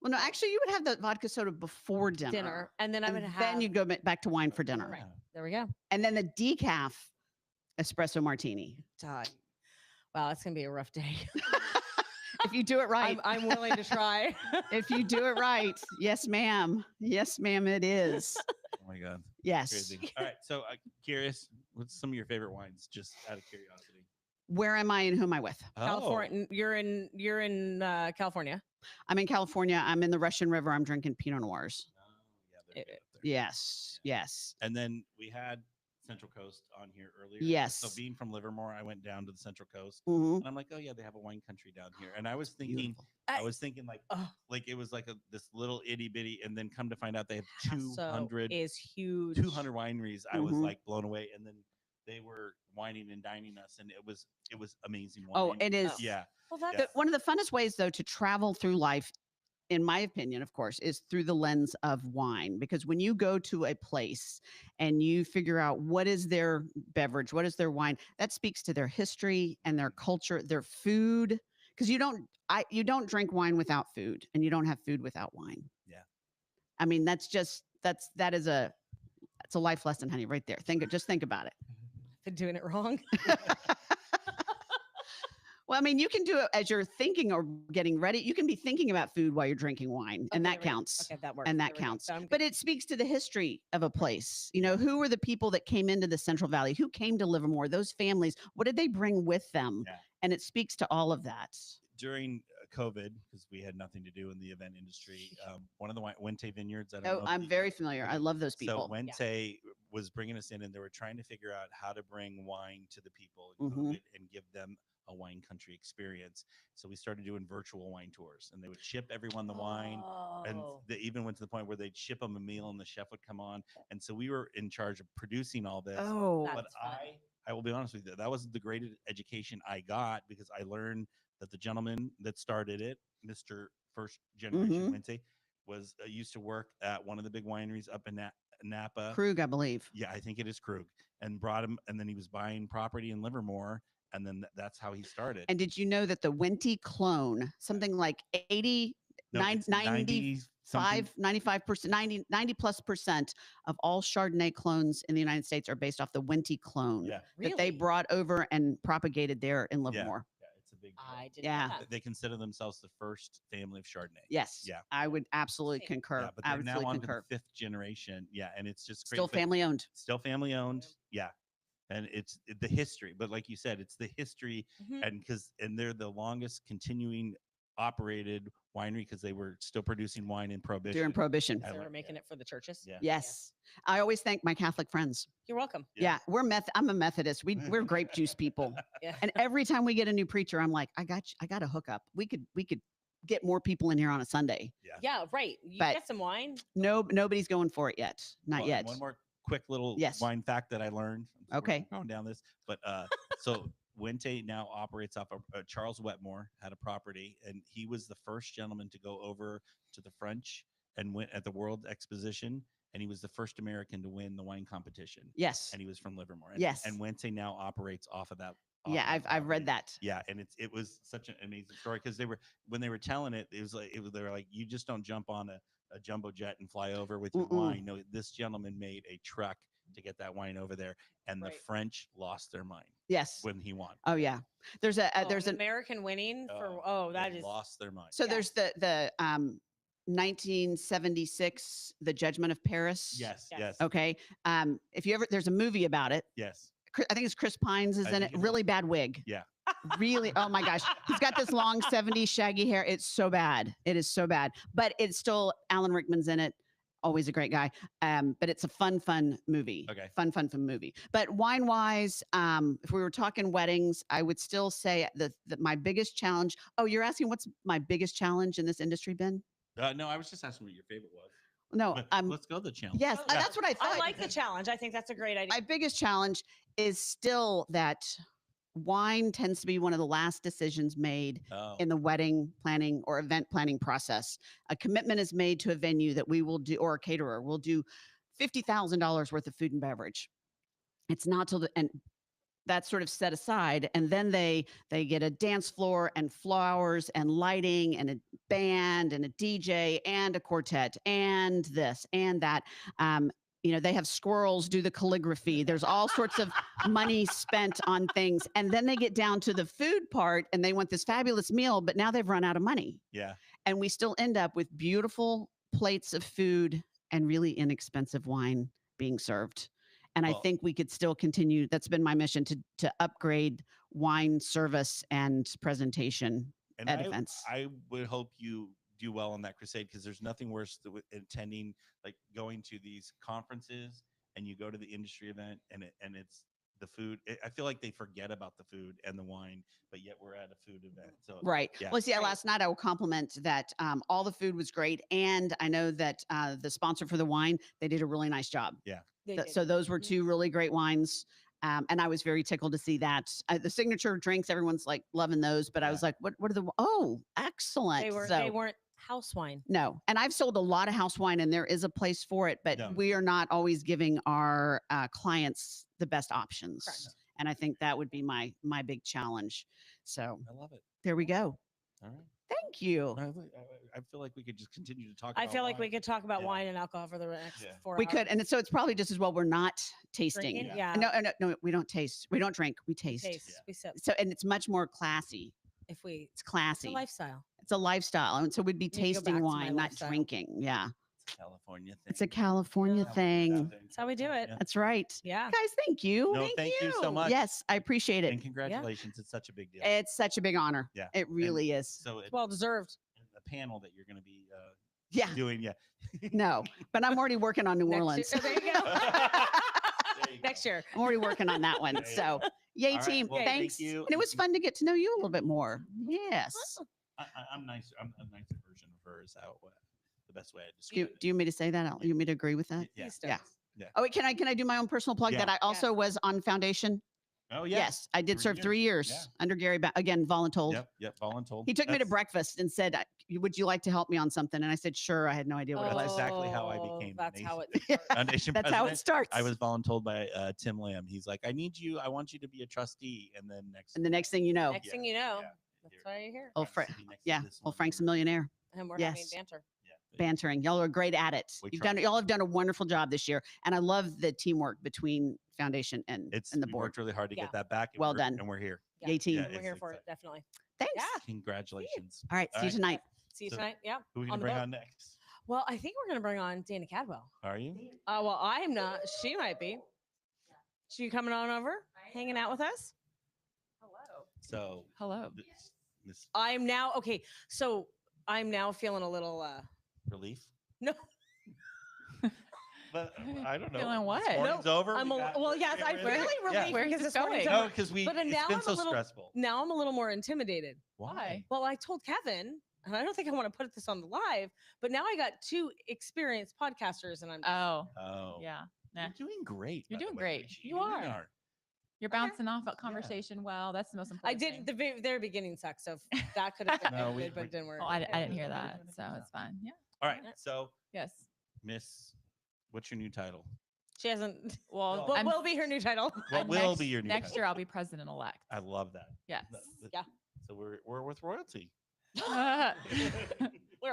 Well, no, actually, you would have the vodka soda before dinner. And then I would And have then you go back to wine for dinner. Right. There we go. And then the decaf espresso martini. Time. Wow, it's gonna be a rough day. If you do it right. I'm willing to try. If you do it right. Yes, ma'am. Yes, ma'am, it is. Oh my God. Yes. Crazy. All right. So curious, what's some of your favorite wines? Just out of curiosity. Where am I and who am I with? California. You're in California. I'm in California. I'm in the Russian River. I'm drinking Pinot Noirs. Oh, yeah, they're good up there. Yes. Yes. And then we had Central Coast on here earlier. So Yes. being from Livermore, I went down to the Central Coast, Mhm. and I'm like, oh yeah, they have a wine country down here. And I was thinking, Beautiful. I was thinking like Oh, it was like this little itty bitty, and then come to find out they have Paso 200 is huge. 200 wineries. I was Mhm. like blown away, and then they were wining and dining us, and it was amazing wine. Oh, it is. Yeah. Well, that's Yeah. One of the funnest ways, though, to travel through life, in my opinion, of course, is through the lens of wine. Because when you go to a place and you figure out what is their beverage, what is their wine, that speaks to their history and their culture, their food. Because you don't drink wine without food, and you don't have food without wine. Yeah. I mean, that's a life lesson, honey, right there. Just think about it. been doing it wrong. Well, I mean, you can do it as you're thinking or getting ready. You can be thinking about food while you're drinking wine, and Okay, that there we go. counts. Okay, that works. And There that we go. counts. So I'm But good. it speaks to the history of a place. You know, who were the people that came into the Central Valley? Who came to Livermore? Those families, what did they bring with them? Yeah. And it speaks to all of that. During COVID, because we had nothing to do in the event industry, one of the Wente Vineyards. I don't know Oh, if I'm you- very familiar. I love those So people. Wente was bringing us in, and they were trying to figure out how to bring wine to the people in Mhm. COVID and give them a wine country experience. So we started doing virtual wine tours, and they would ship everyone the wine. And Oh. they even went to the point where they'd ship them a meal, and the chef would come on. And so we were in charge of producing all this. Oh, That's But fun. I will be honest with you, that was the greatest education I got, because I learned that the gentleman that started it, Mr. First Generation Wente, was used to work at one of the big wineries up in Napa. Krug, I believe. Yeah, I think it is Krug, and brought him, and then he was buying property in Livermore, and then that's how he started. And did you know that the Wente clone, something like 80, No, it's 90 something. 95%, 90 plus percent of all Chardonnay clones in the United States are based off the Wente clone Yeah, that they Really? brought over and propagated there in Livermore. yeah, it's a big deal. I didn't Yeah. know that. They consider themselves the first family of Chardonnay. Yes. Yeah. I would absolutely Interesting. concur. Yeah, but they're now absolutely on to concur. the 5th generation. Yeah, and it's just great. Still but family owned. still family owned. Yeah, and it's the history. But like you said, it's the history, Mhm. and they're the longest continuing operated winery, because they were still producing wine in Prohibition. During Prohibition. I They were learned- making it for the churches. Yeah. Yes. I always thank my Catholic friends. You're welcome. Yeah, I'm a Methodist. We're grape juice people. Yeah. And every time we get a new preacher, I'm like, I got a hookup. We could get more people in here on a Sunday. Yeah, right. You But- get some wine. Nobody's going for it yet. Not Well, yet. and one more quick little Yes. wine fact that I learned. We're Okay. going down this, but so Wente now operates off of Charles Wetmore had a property, and he was the first gentleman to go over to the French and went at the World Exposition, and he was the first American to win the wine competition. Yes. And he was from Livermore. And, Yes. And Wente now operates off of that. Yeah, I've read property. that. Yeah, and it was such an amazing story, because when they were telling it, they were like, you just don't jump on a jumbo jet and fly over with your Mm-mm. wine. No, this gentleman made a truck to get that wine over there, and the Right. French lost their mind Yes. when he won. Oh yeah. There's An an American winning for They that is lost their mind. so Yeah. there's the 1976 The Judgment of Paris. Yes, Yes. yes, Okay. If you ever there's a movie about it. yes. I think it's Chris Pines is I in think it. it is. Really bad wig. Yeah. Really, oh my gosh, he's got this long 70s shaggy hair. It's so bad. It is so bad. But it's still Alan Rickman's in it. Always a great guy. But it's a fun movie. Okay. Fun movie. But wine wise, if we were talking weddings, I would still say that my biggest challenge. Oh, you're asking what's my biggest challenge in this industry, Ben? No, I was just asking what your favorite was. No, But let's go to the challenge. yes, Yeah. that's what I thought. I like the challenge. I think that's a great idea. My biggest challenge is still that wine tends to be one of the last decisions made Oh, in the wedding planning or event planning process. A commitment is made to a venue that we will do, or a caterer will do $50,000 worth of food and beverage. It's not till the and that's sort of set aside, and then they get a dance floor and flowers and lighting and a band and a DJ and a quartet and this and that. They have squirrels do the calligraphy. There's all sorts of money spent on things. And then they get down to the food part and they want this fabulous meal, but now they've run out of money. yeah. And we still end up with beautiful plates of food and really inexpensive wine being served. And I Well- think we could still continue. That's been my mission to upgrade wine service and presentation And at events. I would hope you do well on that crusade because there's nothing worse than attending, like going to these conferences and you go to the industry event and it's the food. I feel like they forget about the food and the wine, but yet we're at a food event. So Right. Yeah. Well, see, Right. last night I will compliment that all the food was great. And I know that the sponsor for the wine, they did a really nice job. They did. So those were Mhm. two really great wines. And I was very tickled to see that. The signature drinks, everyone's like loving those. But I Yeah. was like, what are the, oh, excellent. They So- weren't house wine. No, and I've sold a lot of house wine, and there is a place for it, but No. we are not always giving our clients the best options. Correct. And I think that would be my big challenge. So I love it. there we go. All right. Thank you. I feel like we could just continue to talk. I about feel like we wine. could talk about Yeah. wine and alcohol for the next Yeah. 4 We hours. could, and so it's probably just as well we're not tasting. Drinking? Yeah. Yeah. No, we don't taste. We don't drink. We taste. Taste. Yeah. We sip. So, and it's much more classy. If we, It's it's a classy. lifestyle. It's a lifestyle, and so we'd be Need to go back tasting to my wine, not lifestyle. drinking. Yeah, It's a California thing. it's a California Yeah. thing. That's how we do it. That's right. Yeah. Guys, thank you. No, thank you so much. Yes, I appreciate it. And congratulations. It's such a big deal. It's such a big honor. Yeah. It really is. So it, Well deserved. the panel that you're going to be Yeah, doing, yeah. no, but I'm already working on New Next Orleans. year- there you go. There you Next go. year. I'm already working on that one. There you So, yay, All right, team. well, thank Thanks. you. And it was fun to get to know you a little bit more. Yes. I'm nice. I'm a nicer version of her. Is how the best way I Do describe you, it. do you want me to say that? You want me to agree with that? Yeah. Please Yeah. don't. Oh, wait, can I do my own personal plug Yeah. that I also was on Foundation? Oh yeah. Yes, I did 3 serve years. 3 years Yeah. under Gary. Again, voluntold. Yep. Voluntold. He took me to That's- breakfast and said, "Would you like to help me on something?" And I said, "Sure." I had no idea what it That's was. exactly how I Oh, became That's how it. Yeah. Foundation That's how it president. starts. I was voluntold by Tim Lamb. He's like, I want you to be a trustee, and then next. and the next thing you know, Next Yeah, thing you know, yeah, that's you're- why you're here. Oh, Frank's sitting next to yeah, this well, one Frank's a over millionaire. And we're having Yes. banter. Yeah. Bantering. Y'all are great at it. We You've done try. y'all have done a wonderful job this year, and I love the teamwork between Foundation and It's and the we board. worked really hard to Yeah. get that back. And Well we're- done. and we're here. Yeah. Yay, team! Yeah, We're it's here for it, exciting. definitely. Thanks. Yeah. Congratulations. All right, see you All right. tonight. See you So- tonight. Yeah. Who are we On gonna the bring boat. on next? Well, I think we're gonna bring on Dana Cadwell. Are you? Well, I am not. She might be. She coming on over, hanging out with us. So Hello. this I'm now okay. So I'm now feeling a little. relief. No, But I don't know. Feeling what? This morning's over. I'm we a, got- well. Yes, I we're in really it? relieved Where's because this this morning's going? No, over. because But it's now been I'm a so little- stressful. Now I'm a little more intimidated. Why? Well, I told Kevin, and I don't think I want to put this on the live, but now I got 2 experienced podcasters, and I'm. Oh, Oh. yeah. Nah. You're doing great. You're by the doing way. great. You really are. You're Okay. bouncing off a conversation well. That's the most I important. did thing. the very beginning sucked, so that could have been No, good, but we- it didn't work. Oh, I didn't hear that, so it's fine. Yeah. All right. So, Yes. Miss, what's your new title? She hasn't. Well, What I'm- will be her new title? What will next, be your new next title? year? I'll be president elect. I love that. Yes. Yeah. So we're with royalty. We're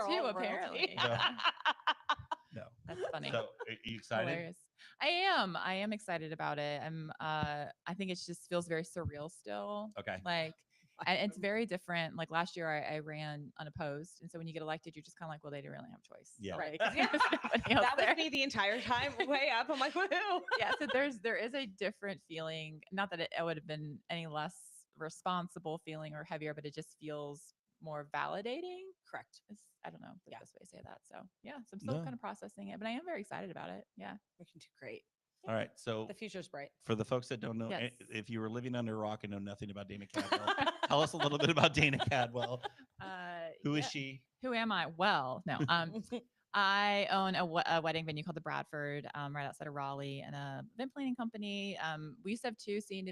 Two, all apparently. royalty. No. That's funny. So are you excited? Hilarious. I am excited about it. I think it just feels very surreal still. Okay. Like, and it's very different. Like last year I ran unopposed. And so when you get elected, you're just kind of like, well, they didn't really have a choice. Yeah. Right. Like, Yeah. there's nobody else That there. was me the entire time, way up. I'm like, woohoo. Yeah. So there is a different feeling. Not that it would have been any less responsible feeling or heavier, but it just feels more validating. Correct. I don't know the Yeah. best way to say that. So yeah, so I'm still No. kind of processing it, but I am very excited about it. Yeah. We can do great. All right. So The future's bright. for the folks that don't know, Yes. if you were living under a rock and know nothing about Dana Cadwell, tell us a little bit about Dana Cadwell. Who is yeah. she? Who am I? Well, no. I own a wedding venue called the Bradford, right outside of Raleigh, and a event planning company. We used to have two C&D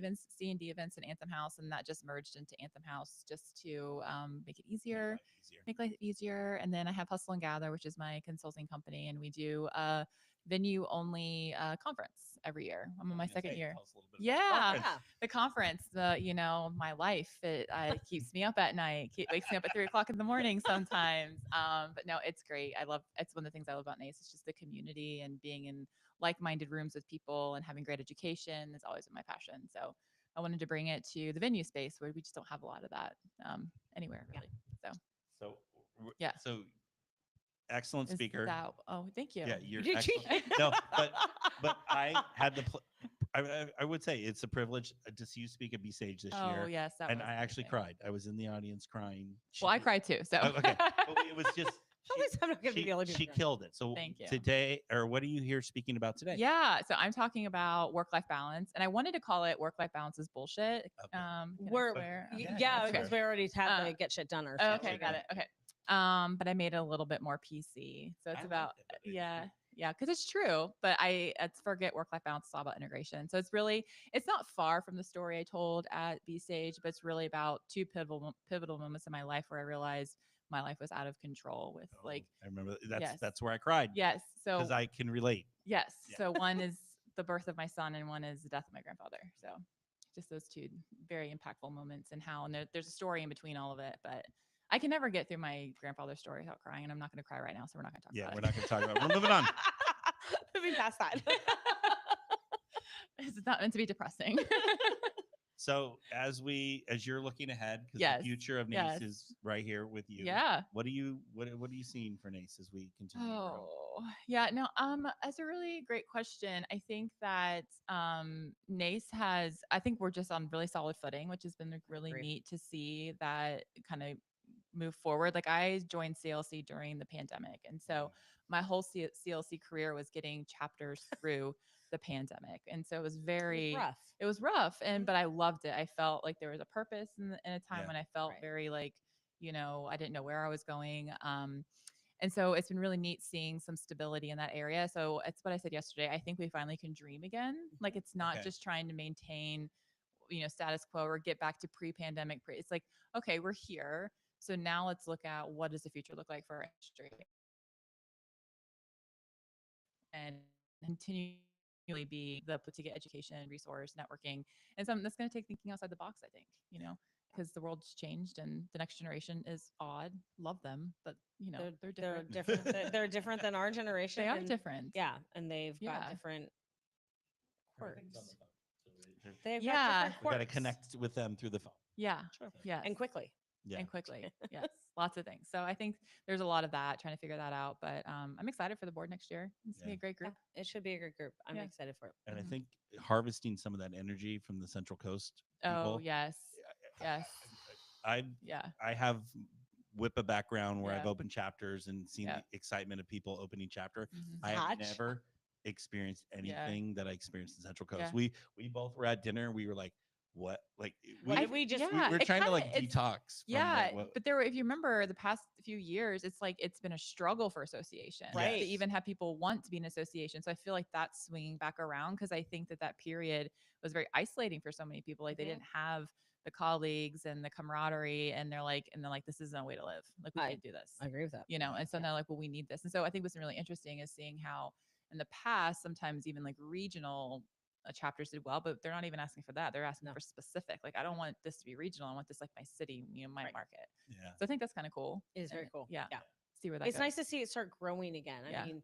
events in Anthem House, and that just merged into Anthem House just to make it easier, make life easier. And then I have Hustle and Gather, which is my consulting company, and we do a venue only conference every year. I'm on my second year. Yeah, the conference, my life, it keeps me up at night, wakes me up at 3:00 in the morning sometimes. But no, it's great. It's one of the things I love about NACE. It's just the community and being in like-minded rooms with people and having great education has always been my passion. So I wanted to bring it to the venue space where we just don't have a lot of that anywhere really. So yeah. So excellent Is speaker. oh, thank you. Yeah, you're excellent. No, but I had I would say it's a privilege to see you speak at B Stage this year. Oh yes, that And was I actually amazing. cried. I was in the audience crying. Well, I cried too. So Oh, okay. But it was just At least I'm not going to be the only she person. killed it. So Thank you. today, or what are you here speaking about today? Yeah, so I'm talking about work-life balance, and I wanted to call it work-life balance is bullshit. Okay. Can I We're swear? y- Okay. yeah, Okay. because we already had the get shit done ourselves. Okay, got it. Okay. But I made it a little bit more PC. So it's about because it's true. But it's forget work-life balance. It's all about integration. So it's not far from the story I told at B Stage, but it's really about two pivotal moments in my life where I realized my life was out of control with I remember yes. that's where I cried. Yes. So because I can relate. yes. Yeah. So one is the birth of my son and one is the death of my grandfather. So just those two very impactful moments and there's a story in between all of it, but I can never get through my grandfather's story without crying, and I'm not going to cry right now, so we're not going to talk about it. We're not going to talk about it. We're moving on. Moving past that. It's not meant to be depressing. So as you're looking ahead, because Yes. the future of NACE Yes. is right here with you. Yeah. What are you seeing for NACE as we continue to grow? Oh, yeah. No, that's a really great question. I think that NACE I think we're just on really solid footing, which has been really Agreed. neat to see that kind of move forward. Like I joined CLC during the pandemic. And so my whole CLC career was getting chapters through the pandemic. And so it was rough. it was rough. But I loved it. I felt like there was a purpose in a time Yeah. when I felt Right. very like, I didn't know where I was going. And so it's been really neat seeing some stability in that area. So it's what I said yesterday. I think we finally can dream again. Like it's not Okay. just trying to maintain, status quo or get back to pre-pandemic. It's like, okay, we're here. So now let's look at what does the future look like for our industry and continually be the put together education, resource, networking, and something that's going to take thinking outside the box, I think, because the world's changed and the next generation is odd. Love them, but they're different. They're different. They're different than our generation. They are and- different. Yeah, and they've got Yeah. different quirks. We They've Yeah. got different got to quirks. connect with them through the phone. Yeah. Sure. Yeah. And quickly. Yeah. And quickly. Yes. Lots of things. So I think there's a lot of that, trying to figure that out. But I'm excited for the board next year. It's gonna be a great Yeah, group. it should be a good group. I'm Yeah. excited for it. And I Mhm. think harvesting some of that energy from the Central Coast Oh people. yes. Yes. Yeah. I have WIPA background where I've Yeah. opened chapters and seen Yeah. the excitement of people opening chapter. Mhm. I have Hatch. never experienced anything that I experienced in Central Coast. Yeah. We both were at dinner. We were like, what? Like What did we just- yeah, we're it trying to kinda- like it's- detox. From Yeah, what- but if you remember the past few years, it's like it's been a struggle for association, Right. To even have people want to be in association. So I feel like that's swinging back around because I think that period was very isolating for so many people. Like they Mhm. didn't have the colleagues and the camaraderie, and they're like, this isn't a way to live. Like we I- can't do this. I agree with that. And so now like, well, we need this. And so I think what's been really interesting is seeing how in the past, sometimes even like regional chapters did well, but they're not even asking for that. They're asking No. for specific. Like, I don't want this to be regional. I want this like my city, my Right. market. Yeah. So I think that's kind of cool. It is very And, cool. Yeah. Yeah. See where that It's goes. nice to see it start growing again. Yeah. I mean,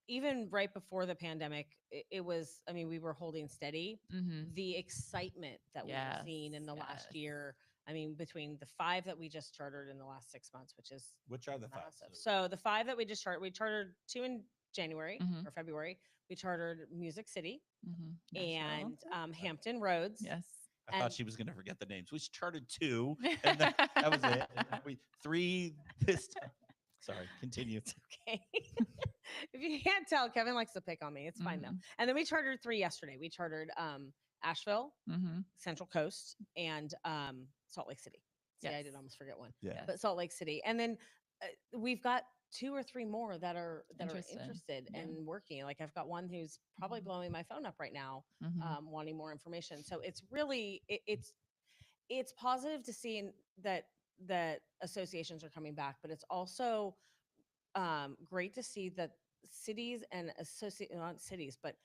even right before the pandemic, it was, I mean, we were holding steady. Mm-hmm. The excitement that we were seeing in the last Yes. year, I mean, between the 5 that we just chartered in the last 6 months, which is Which are the massive. five? So the 5 that we just chartered, we chartered 2 in January Mhm. or February. We chartered Music City Mm-hmm. and Hampton Roads. Yes. I thought And- she was going to forget the names. We charted 2, and that was it. And now we 3 this time. Sorry, continue. It's okay. If you can't tell, Kevin likes to pick on me. It's fine though. Mhm. And then we chartered 3 yesterday. We chartered Asheville, Mhm. Central Coast, and Salt Lake City. See, I did Yes. almost forget one. Yeah. But Salt Lake City. And then we've got 2 or 3 more that are Interested. interested Yeah. in working. Like I've got one who's probably Mhm. blowing my phone up right now, Mhm. wanting more information. So it's really it's positive to see that associations are coming back, but it's also great to see that cities and associate not cities, but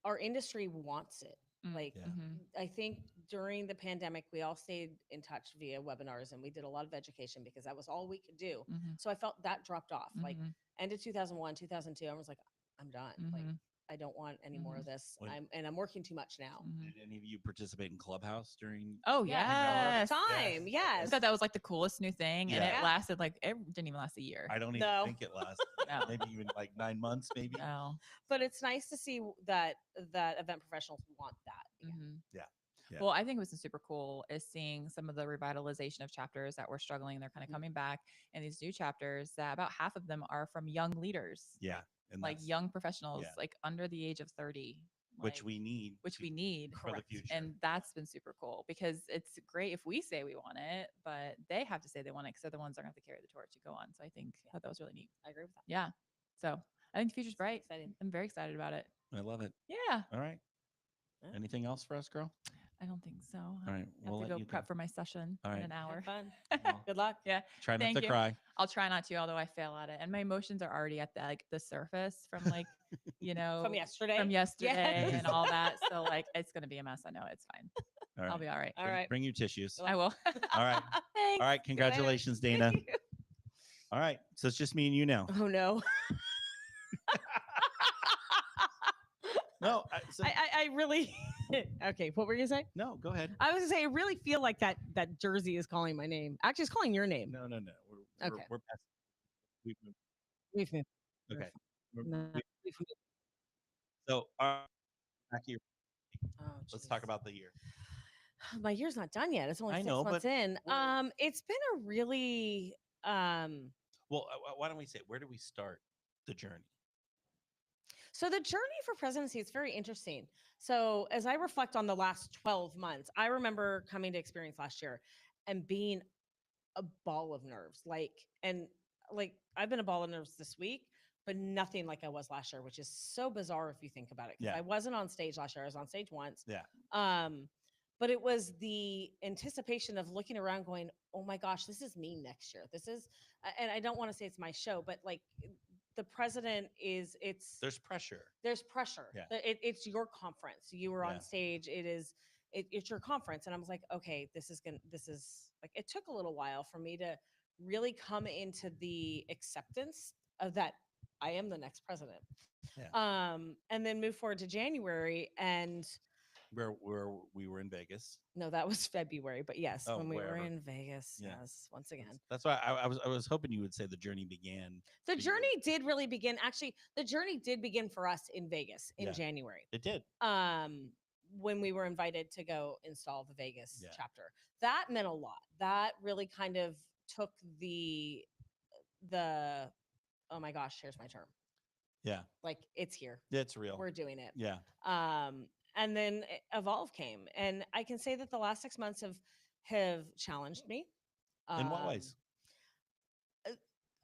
our industry wants it. Mm, Like Yeah. mhm. I think during the pandemic, we all stayed in touch via webinars and we did a lot of education because that was all we could do. Mhm. So I felt that dropped off. Like Mhm. end of 2001, 2002, I was like, I'm done. Like Mhm. I don't want any more of Mhm. this. What- I'm working too much now. Mhm. Did any of you participate in Clubhouse during? Oh Yes. yes. Time, I yes. thought that was like the coolest new thing, and Yeah. it lasted like it didn't even last a year. I don't even No. think it lasted. No. Maybe even like 9 months, maybe. No. But it's nice to see that event professionals want that. again. Mhm. Yeah. Well, I think what's been super cool is seeing some of the revitalization of chapters that were struggling. They're kind of Mhm. coming back, and these new chapters that about half of them are from young leaders, Yeah. And like that's- young professionals, yeah. like under the age of 30, which like, we need. which to- we need. for the Correct. future. And that's been super cool because it's great if we say we want it, but they have to say they want it because they're the ones that are going to have to carry the torch to go on. So I think that was really neat. I agree with that. Yeah. So I think the future's bright. Exciting. I'm very excited about it. I love it. Yeah. All right. Yeah. Anything else for us, girl? I don't think so. All right. I have We'll to let go you prep for my session All in right. an hour. Have fun. Well, Good luck. Yeah. Try not Thank to you. cry. I'll try not to, although I fail at it. And my emotions are already at the surface from like, From yesterday. from yesterday Yes. and all that. So like it's gonna be a mess. I know it's fine. All right. I'll be all right. All Bring, right. bring your tissues. Well, I will. All right. Thanks. All right. Congratulations, Dana. All right. So it's just me and you now. Oh no. No. I really okay. What were you gonna say? No. Go ahead. I was gonna say I really feel like that jersey is calling my name. Actually, it's calling your name. No. We're, Okay. We're past. We've moved. We've moved. Okay. No, We- we've moved. so back here. Oh, Let's talk jeez. about the year. My year's not done yet. It's only I 6 know, months but in. we're- It's been a really Well, why don't we say where do we start the journey? So the journey for presidency is very interesting. So as I reflect on the last 12 months, I remember coming to Experience last year and being a ball of nerves. Like I've been a ball of nerves this week, but nothing like I was last year, which is so bizarre if you think about it. Because Yeah. I wasn't on stage last year. I was on stage once. Yeah. But it was the anticipation of looking around going, oh my gosh, this is me next year. This is, and I don't want to say it's my show, but like the president is, There's pressure. there's pressure. Yeah. It's your conference. You were Yeah. on stage. It's your conference. And I was like, okay, this is like, it took a little while for me to really come into the acceptance of that I am the next president. Yeah. And then move forward to January and Where we were in Vegas. no, that was February, but yes, Oh, when we wherever. were in Vegas, Yeah. yes, once again. That's why I was hoping you would say the journey began. The the year. journey did really begin. Actually, the journey did begin for us in Vegas in Yeah. January. It did. When we were invited to go install the Vegas Yeah. chapter. That meant a lot. That really kind of took the oh my gosh, here's my term. Yeah. Like it's here. It's real. We're doing it. Yeah. And then Evolve came. And I can say that the last 6 months have challenged me. In what ways?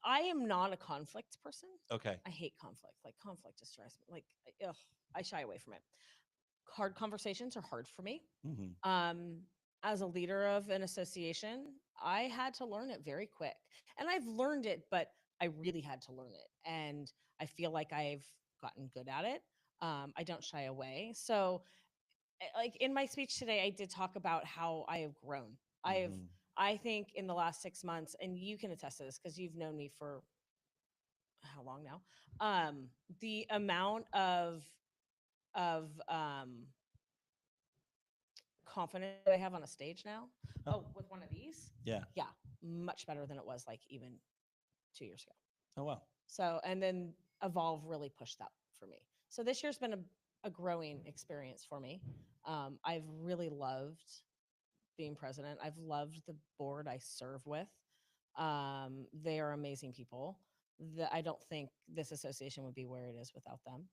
I am not a conflict person. Okay. I hate conflict. Like conflict just drives me. Like, ugh, I shy away from it. Hard conversations are hard for me. Hmm. As a leader of an association, I had to learn it very quick. And I've learned it, but I really had to learn it. And I feel like I've gotten good at it. I don't shy away. So, like in my speech today, I did talk about how I have grown. Mhm. I think in the last 6 months, and you can attest to this because you've known me for how long now? The amount of confidence that I have on a stage now. Oh, with one of these? Yeah. Yeah, much better than it was like even 2 years ago. Oh wow. So, and then Evolve really pushed that for me. So this year's been a growing experience for me. I've really loved being president. I've loved the board I serve with. They are amazing people. I don't think this association would be where it is without them.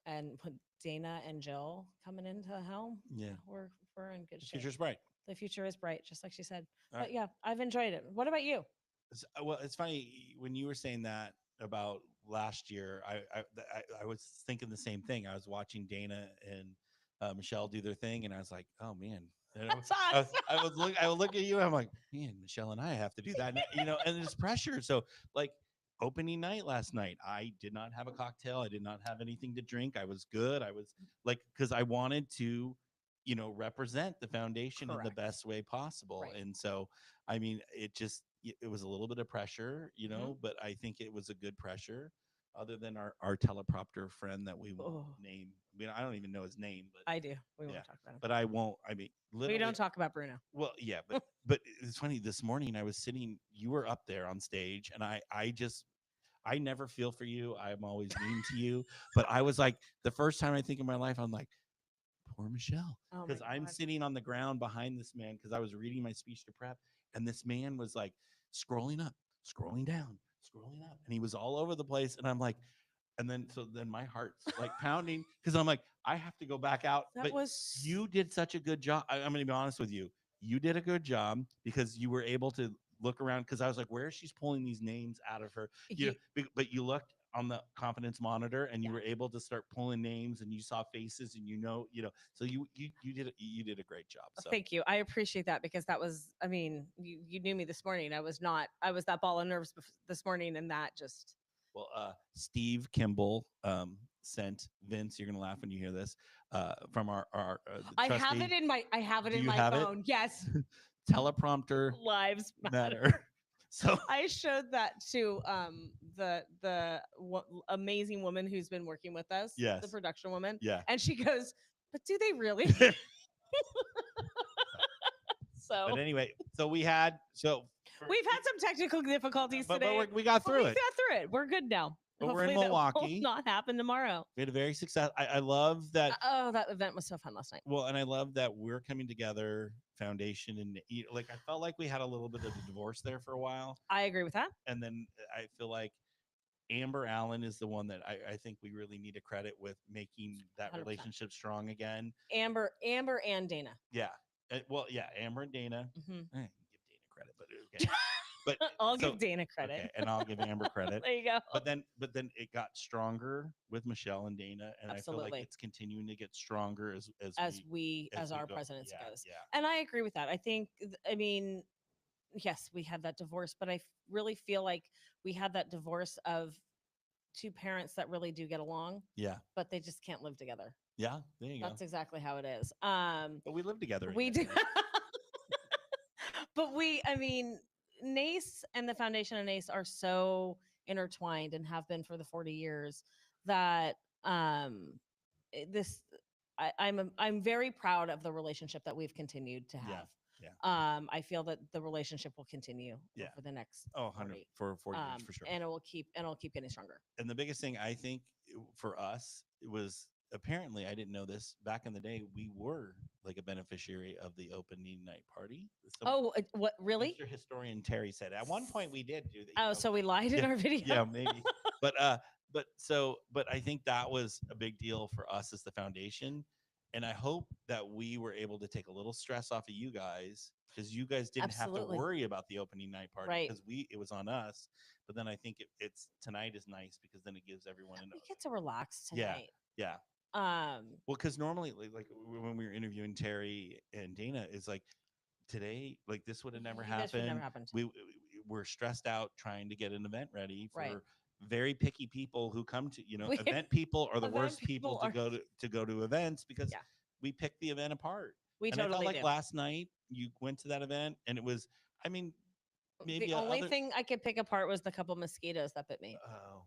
And with Dana and Jill coming into the helm, Yeah. we're in good The shape. future's bright. The future is bright, just like she said. All But right. yeah, I've enjoyed it. What about you? Well, it's funny when you were saying that about last year. I was thinking the same thing. I was watching Dana and Michelle do their thing, and I was like, oh man. You know, That's awesome. I would look at you. I'm like, man, Michelle and I have to do that. You know, and there's pressure. So like opening night last night, I did not have a cocktail. I did not have anything to drink. I was good. I was like, because I wanted to, you know, represent the foundation in the Correct. best way possible. Right. And so, I mean, it was a little bit of pressure, you know, but I think it was a good pressure. Other than our teleprompter friend that we won't name. I mean, I don't even know his name, but I do. We yeah, won't talk about him. but I won't. I mean, We literally, don't talk about Bruno. well, yeah, but it's funny. This morning I was sitting. You were up there on stage, and I never feel for you. I'm always mean to you, but I was like, the first time I think in my life, I'm like, poor Michelle, Oh my because I'm God. sitting on the ground behind this man because I was reading my speech to prep, and this man was like scrolling up, scrolling down, scrolling up, and he was all over the place, and I'm like, and then my heart's like pounding because I'm like, I have to go back out. That But was you did such a good job. I'm going to be honest with you. You did a good job because you were able to look around because I was like, where is she's pulling these names out of her? You know, but you looked on the confidence monitor and you were able to start pulling names and you saw faces and you know, so you did a great job. So Thank you. I appreciate that because that was, I mean, you knew me this morning. I was that ball of nerves this morning, and that just. Well, Steve Kimball sent Vince. You're gonna laugh when you hear this. From our I have it in my Do you my have it? phone. Yes. teleprompter Lives matter. matter. So I showed that to the amazing woman who's been working with us, the Yes. production woman, yeah. and she goes, "But do they really?" So But anyway, so we had we've had some technical difficulties but today. we got but through we it. got through it. We're good now. But we're in Hopefully that Milwaukee. will not happen tomorrow. We had a very successful. I love that. Oh, that event was so fun last night. Well, and I love that we're coming together, foundation, and like I felt like we had a little bit of a divorce there for a while, I agree with that. and then I feel like Amber Allen is the one that I think we really need to credit with making that 100%. relationship strong again. Amber and Dana. Yeah. Well, yeah, Amber and Dana. Mhm. Give Dana credit, but okay. But I'll so- give Dana credit. Okay, and I'll give Amber credit. There you go. But then it got stronger with Michelle and Dana, and I feel Absolutely. like it's continuing to get stronger as as we our go. presidency Yeah, goes. yeah. And I agree with that. I think, I mean, yes, we had that divorce, but I really feel like we had that divorce of two parents that really do get along, Yeah. but they just can't live together. Yeah. There you go. That's exactly how it is. But we live together. We do. again. But I mean, NACE and the foundation of NACE are so intertwined and have been for the 40 years that I'm very proud of the relationship that we've continued to have. Yeah. I feel that the relationship will continue Yeah. for the next Oh, 100 for 40 years for sure. and it'll keep getting stronger. And the biggest thing I think for us it was apparently I didn't know this back in the day we were like a beneficiary of the opening night party. What really? Mr. Historian Terry said at one point we did do that. Oh, so we lied in our video. Yeah, maybe. but I think that was a big deal for us as the foundation. And I hope that we were able to take a little stress off of you guys because you guys didn't have Absolutely. to worry about the opening night party Right. because it was on us. But then I think it's tonight is nice because then it gives everyone We get to relax Yeah. tonight. yeah. Well, because normally like when we were interviewing Terry and Dana, it's like today, like this would have never This would happened. never happened. We're stressed out trying to get an event ready for Right. very picky people who come to We- event people are the event worst people people to go to events because Yeah. we pick the event apart. We And I felt totally like do. last night you went to that event and it was, I mean, maybe The only thing I could pick apart was the couple mosquitoes that bit me. Oh,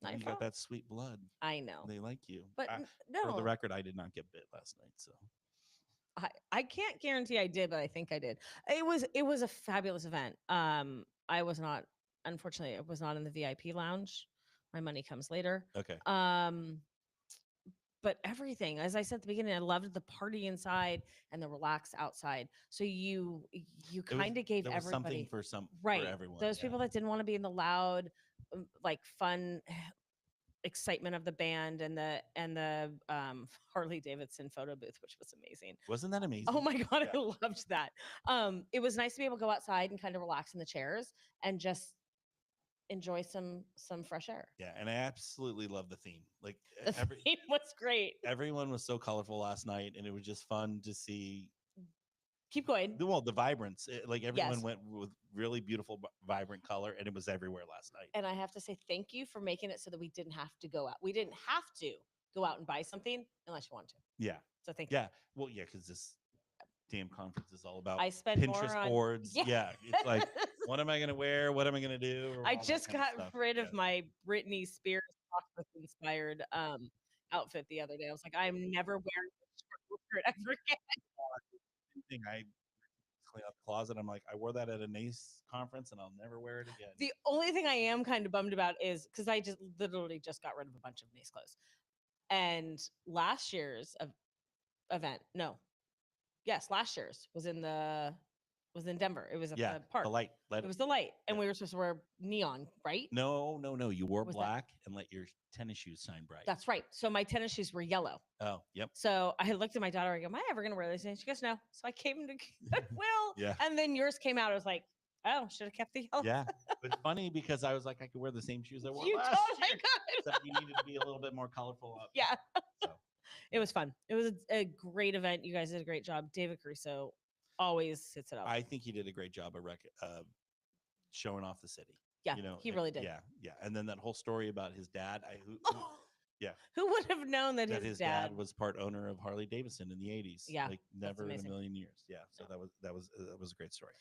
My you fault. got that sweet blood. I know, They like you. but For no, the record, I did not get bit last night. So I can't guarantee I did, but I think I did. It was a fabulous event. I was not, unfortunately, I was not in the VIP lounge. My money comes later. okay. But but everything, as I said at the beginning, I loved the party inside and the relax outside. So you It was- kind of gave there was something everybody for right everyone. those yeah. people that didn't want to be in the loud, like fun excitement of the band and the Harley Davidson photo booth, which was amazing. Wasn't that amazing? Oh my god, Yeah. I loved that. It was nice to be able to go outside and kind of relax in the chairs and just enjoy some fresh air. Yeah, and I absolutely love the theme. Like The theme was great. everyone was so colorful last night, and it was just fun to see. Keep going. The vibrance. Like everyone Yes. went with really beautiful, vibrant color, and it was everywhere last night. And I have to say thank you for making it so that we didn't have to go out. We didn't have to go out and buy something unless you wanted to. Yeah, So thank you. yeah. Well, yeah, because this damn conference is all about I spent more Pinterest on boards. Yeah, it's like, what am I gonna wear? What am I gonna do? I All that just kind got of stuff. rid of Yeah. my Britney Spears inspired outfit the other day. I was like, I'm never wearing this shirt ever again. Thing I clean out the closet. I'm like, I wore that at a NACE conference, and I'll never wear it again. The only thing I am kind of bummed about is because I just literally just got rid of a bunch of NACE clothes. And last year's event, no, yes, last year's was in Denver. It was at yeah, the park. the light. It was the light, and Yeah. we were supposed to wear neon, right? No. You wore Was that- black and let your tennis shoes shine bright. That's right. So my tennis shoes were yellow. Oh, yep. So I looked at my daughter. I go, "Am I ever going to wear these?" And she goes, "No." So I came to Goodwill. Yeah. And then yours came out. I was like, "Oh, should have kept the yellow." Yeah. It's funny because I was like, I could wear the same shoes I wore You last totally year. could. Except you needed to be a little bit more colorful up. Yeah. So. It was fun. It was a great event. You guys did a great job. David Caruso always hits it up. I think he did a great job of showing off the city. Yeah, You know, he and- really did. Yeah. And then that whole story about his dad, yeah. Who would have known that, that his dad was part owner of Harley Davidson in the 80s. Yeah, Like never in a amazing. million years. Yeah. So Yeah. that was a great story.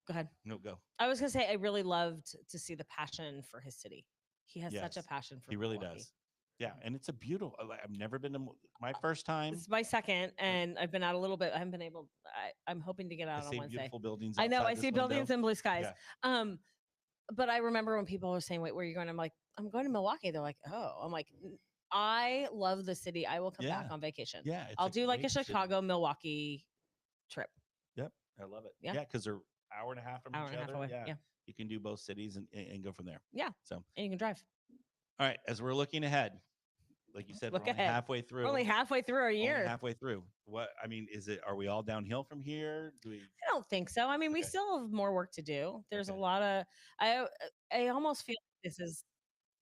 Go ahead. No, go. I was gonna say I really loved to see the passion for his city. He has such a Yes, passion for. He really Milwaukee. does. Yeah. And it's a beautiful, I've never been to my first time. It's my second, and I've been out a little bit. I haven't been able. I'm hoping to get I out on see Wednesday. beautiful buildings. I know. outside I this see buildings window. and blue skies. Yeah. But I remember when people were saying, "Wait, where are you going?" I'm like, "I'm going to Milwaukee." They're like, "Oh." I'm like, "I love the city. I will come back Yeah. on vacation. Yeah. it's I'll do like a great city. Chicago, Milwaukee trip. Yep. I love it. Yeah. Yeah. Because they're hour and a half from Hour each and a half other. away. Yeah. Yeah, You can do both cities and go from there. Yeah. So, and you can drive. all right. As we're looking ahead, like you said, Look we're only ahead. halfway through. We're only halfway through our Only year. halfway through. What I mean is it? Are we all downhill from here? Do we? I don't think so. I mean, we Okay. still have more work to do. There's Okay. a lot of. I almost feel like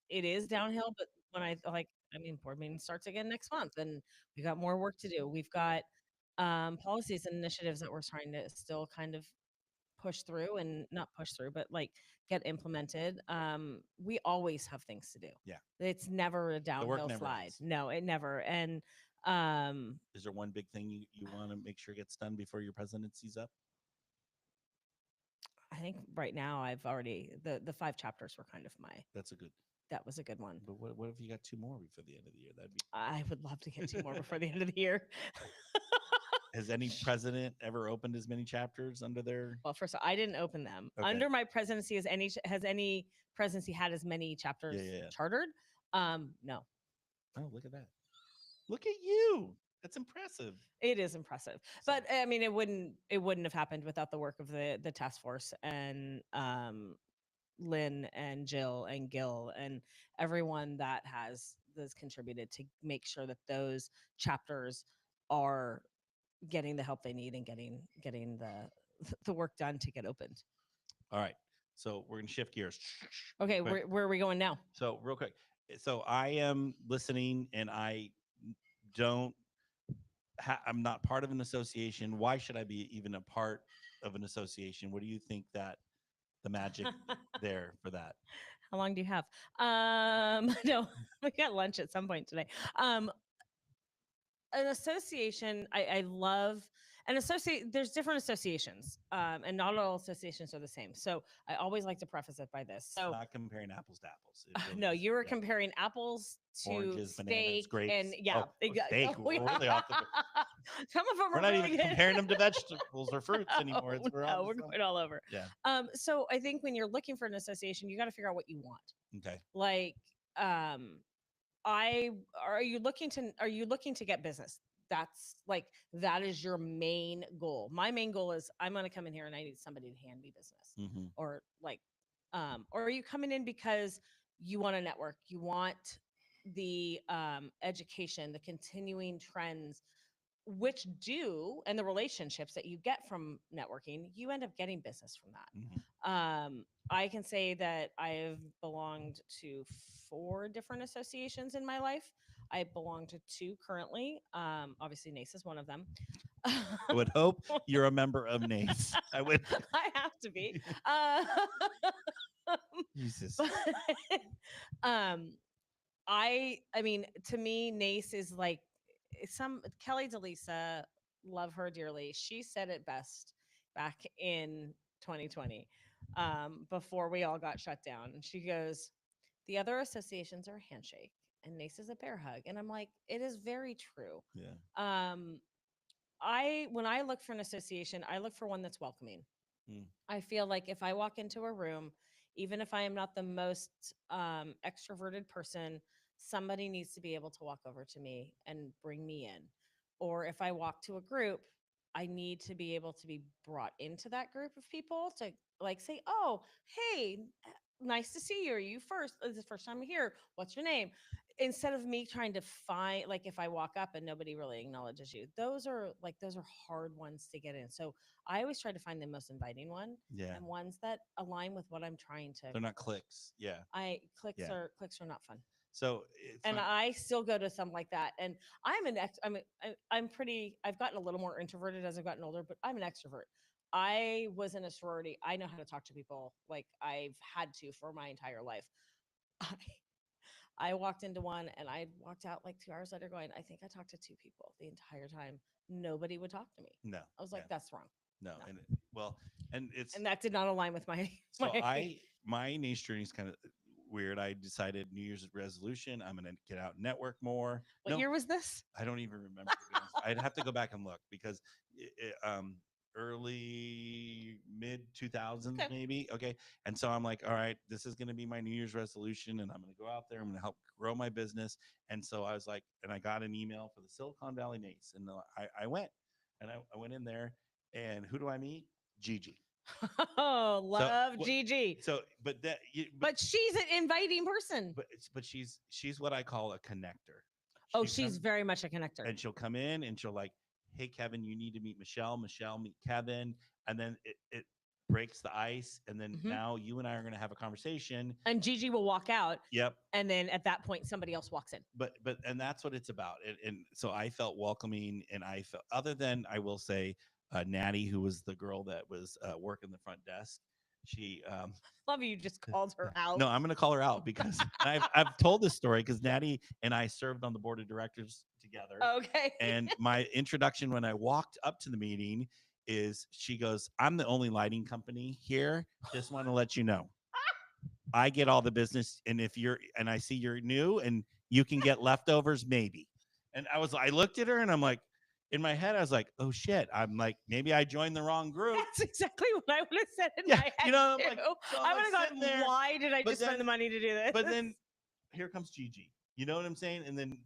it is downhill, but when board meeting starts again next month, and we got more work to do. We've got policies and initiatives that we're trying to still kind of push through, and not push through, but like get implemented. We always have things to do. Yeah. It's never a downhill never slide. ends. No, it never. And Is there one big thing you want to make sure gets done before your presidency's up? I think right now I've already the 5 chapters were kind of That's a good. that was a good one. But what if you got 2 more before the end of the year? That'd be. I would love to get 2 more before the end of the year. Has any president ever opened as many chapters under their? Well, first of all, I didn't open them. Okay. Under my presidency, has any presidency had as many chapters yeah. chartered? No. Oh, look at that! Look at you. That's impressive. It is impressive. So- But I mean it wouldn't have happened without the work of the task force and Lynn and Jill and Gil and everyone that has contributed to make sure that those chapters are getting the help they need and getting the work done to get opened. All right. So we're gonna shift gears. Okay, Quick. where are we going now? So real quick. So I am listening, and I don't. I'm not part of an association. Why should I be even a part of an association? What do you think that the magic there for that? How long do you have? No, we got lunch at some point today. An association, I love an associate. There's different associations, and not all associations are the same. So I always like to preface it by this. So Not comparing apples to apples. It really no, is, you were yeah. comparing apples to Oranges, bananas, steak grapes. and yeah, Oh, steak, oh, we're really off the- Some of them We're are not really even good. comparing them to vegetables or fruits anymore. It's, No, we're going all over. Yeah. So I think when you're looking for an association, you got to figure out what you want. Okay. Like are you looking to get business? That's like, that is your main goal. My main goal is I'm going to come in here and I need somebody to hand me business. Mhm. Or like, or are you coming in because you want to network, you want the education, the continuing trends, which do, and the relationships that you get from networking, you end up getting business from that. Mhm. I can say that I've belonged to 4 different associations in my life. I belong to 2 currently. Obviously, NACE is one of them. I would hope you're a member of NACE. I would. I have to be. Jesus. But, um, I mean, to me, NACE is like some Kelly DeLisa, love her dearly. She said it best back in 2020, before we all got shut down. And she goes, "The other associations are a handshake, and NACE is a bear hug." And I'm like, it is very true. Yeah. When I look for an association, I look for one that's welcoming. Mm. I feel like if I walk into a room, even if I am not the most extroverted person, somebody needs to be able to walk over to me and bring me in. Or if I walk to a group, I need to be able to be brought into that group of people to like say, "Oh, hey, nice to see you. Are you first? Is this the first time here? What's your name?" Instead of me trying to find, like, if I walk up and nobody really acknowledges you, those are hard ones to get in. So I always try to find the most inviting one Yeah. and ones that align with what I'm trying to. They're not clicks. Yeah. Clicks Yeah. are not fun. So it's And not, I still go to some like that. And I've gotten a little more introverted as I've gotten older, but I'm an extrovert. I was in a sorority. I know how to talk to people like I've had to for my entire life. I walked into one and I walked out like 2 hours later going, I think I talked to 2 people the entire time. Nobody would talk to me. no. I was like, Yeah. that's wrong. No. No. And well, and it's And that did not align with my so my my NACE journey is kind of weird. I decided New Year's resolution, I'm gonna get out and network more. What year was this? I don't even remember. To be honest. I'd have to go back and look because early mid 2000s Okay. maybe. Okay. And so I'm like, all right, this is going to be my New Year's resolution and I'm going to go out there. I'm going to help grow my business. And so I was like, and I got an email for the Silicon Valley NACE. And I went and I went in there and who do I meet? Gigi. Oh, love Gigi. So, but that, But she's an inviting person. but she's what I call a connector. Oh, she's very much a connector. And she'll come in and she'll like, hey, Kevin, you need to meet Michelle. Michelle, meet Kevin. And then it breaks the ice. And then now you and I are going to have a conversation. And Gigi will walk out. Yep. And then at that point, somebody else walks in. And that's what it's about. And so I felt welcoming. And I felt, other than I will say, Natty, who was the girl that was working the front desk. She love you just called her out. No, I'm going to call her out because I've told this story because Natty and I served on the board of directors together. Okay. And my introduction when I walked up to the meeting is she goes, "I'm the only lighting company here. Just want to let you know. I get all the business. And I see you're new and you can get leftovers maybe." And I looked at her and I'm like, in my head, I was like, oh shit. I'm like, maybe I joined the wrong group. That's exactly what I would have said in my head. You know, I'm like, I would have gone, why did I just spend the money to do this? But then here comes Gigi. You know what I'm saying? And then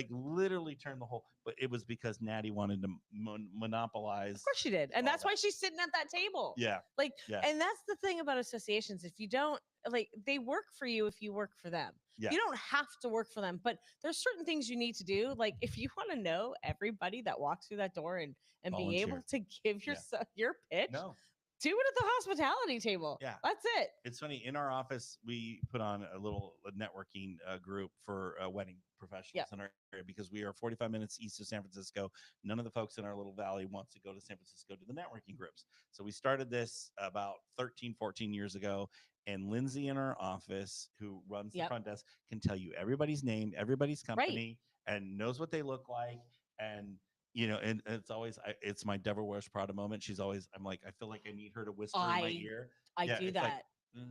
literally turn the whole, but it was because Natty wanted to monopolize. Of course she did. And that's why she's sitting at that table. Yeah. And that's the thing about associations. If you don't they work for you if you work for them. Yeah. You don't have to work for them, but there's certain things you need to do. Like if you want to know everybody that walks through that door and be able to give your pitch, do it at the hospitality table. Yeah. That's it. It's funny. In our office, we put on a little networking group for wedding professionals in our area because we are 45 minutes east of San Francisco. None of the folks in our little valley wants to go to San Francisco to the networking groups. So we started this about 13, 14 years ago. And Lindsay in our office, who runs the front desk, can tell you everybody's name, everybody's company, and knows what they look like. And and it's always, it's my Devil Wears Prada moment. She's always, I'm like, I feel like I need her to whisper in my ear. I do that. Like,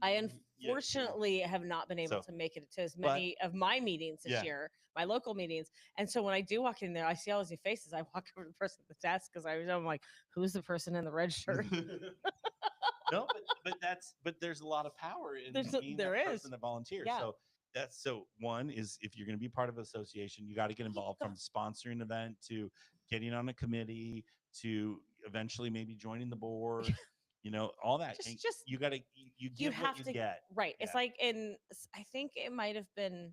I unfortunately have not been able to make it to as many of my meetings this year, my local meetings. And so when I do walk in there, I see all these new faces. I walk over to the person at the desk because I'm like, who's the person in the red shirt? No, but there's a lot of power in being that person that volunteers. Yeah. So That's so one is if you're going to be part of an association, you got to get involved from sponsoring an event to getting on a committee to eventually maybe joining the board, all that. And Just you got to, you get have what you to get. right. It's Yeah. like I think it might have been,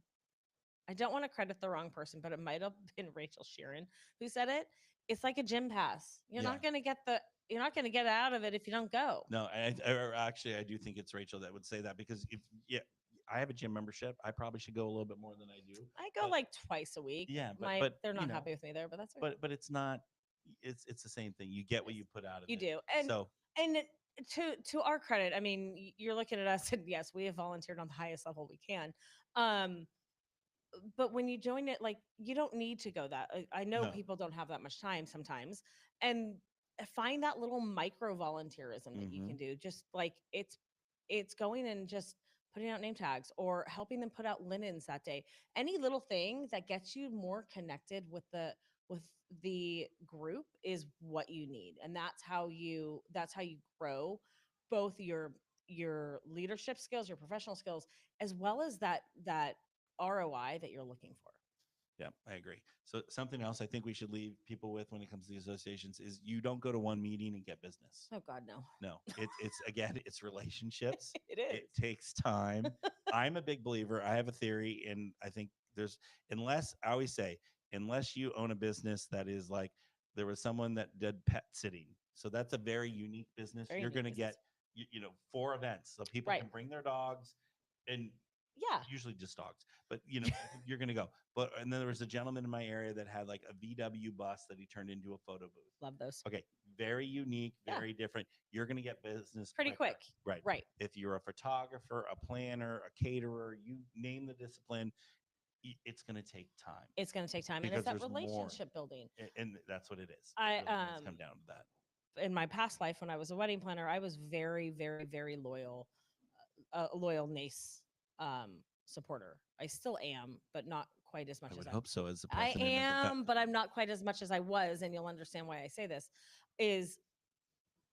I don't want to credit the wrong person, but it might have been Rachel Sheeran who said it. It's like a gym pass. You're Yeah. not going to get you're not going to get out of it if you don't go. No, actually, I do think it's Rachel that would say that because I have a gym membership. I probably should go a little bit more than I do. I go like twice a week. Yeah, but they're not happy with me there, but that's okay. But it's not. It's the same thing. You get what you put out of it. You do, and to our credit, I mean, you're looking at us, and yes, we have volunteered on the highest level we can. But when you join it, like you don't need to go that. I know No. people don't have that much time sometimes, and find that little micro volunteerism that you can do. Just like it's going and just putting out name tags or helping them put out linens that day. Any little thing that gets you more connected with the group is what you need, and that's how you grow both your leadership skills, your professional skills, as well as that ROI that you're looking for. Yeah, I agree. So something else I think we should leave people with when it comes to the associations is you don't go to one meeting and get business. Oh God, no. No, it's again, it's relationships. It is. It takes time. I'm a big believer. I have a theory, and I think I always say, unless you own a business that is like, there was someone that did pet sitting. So that's a very unique business. You're going to get, 4 events. So people can bring their dogs and usually just dogs, but you're going to go. And then there was a gentleman in my area that had like a VW bus that he turned into a photo booth. Love those. Okay. Very unique, very different. You're going to get business pretty quick. Right. If you're a photographer, a planner, a caterer, you name the discipline, it's going to take time. It's going to take time. And it's that relationship building. And that's what it is. It's come down to that. In my past life, when I was a wedding planner, I was very, very, very loyal, loyal NACE supporter. I still am, but not quite as much I as would hope so. As the I president am, but I'm not quite as much as I was, and you'll understand why I say this. Is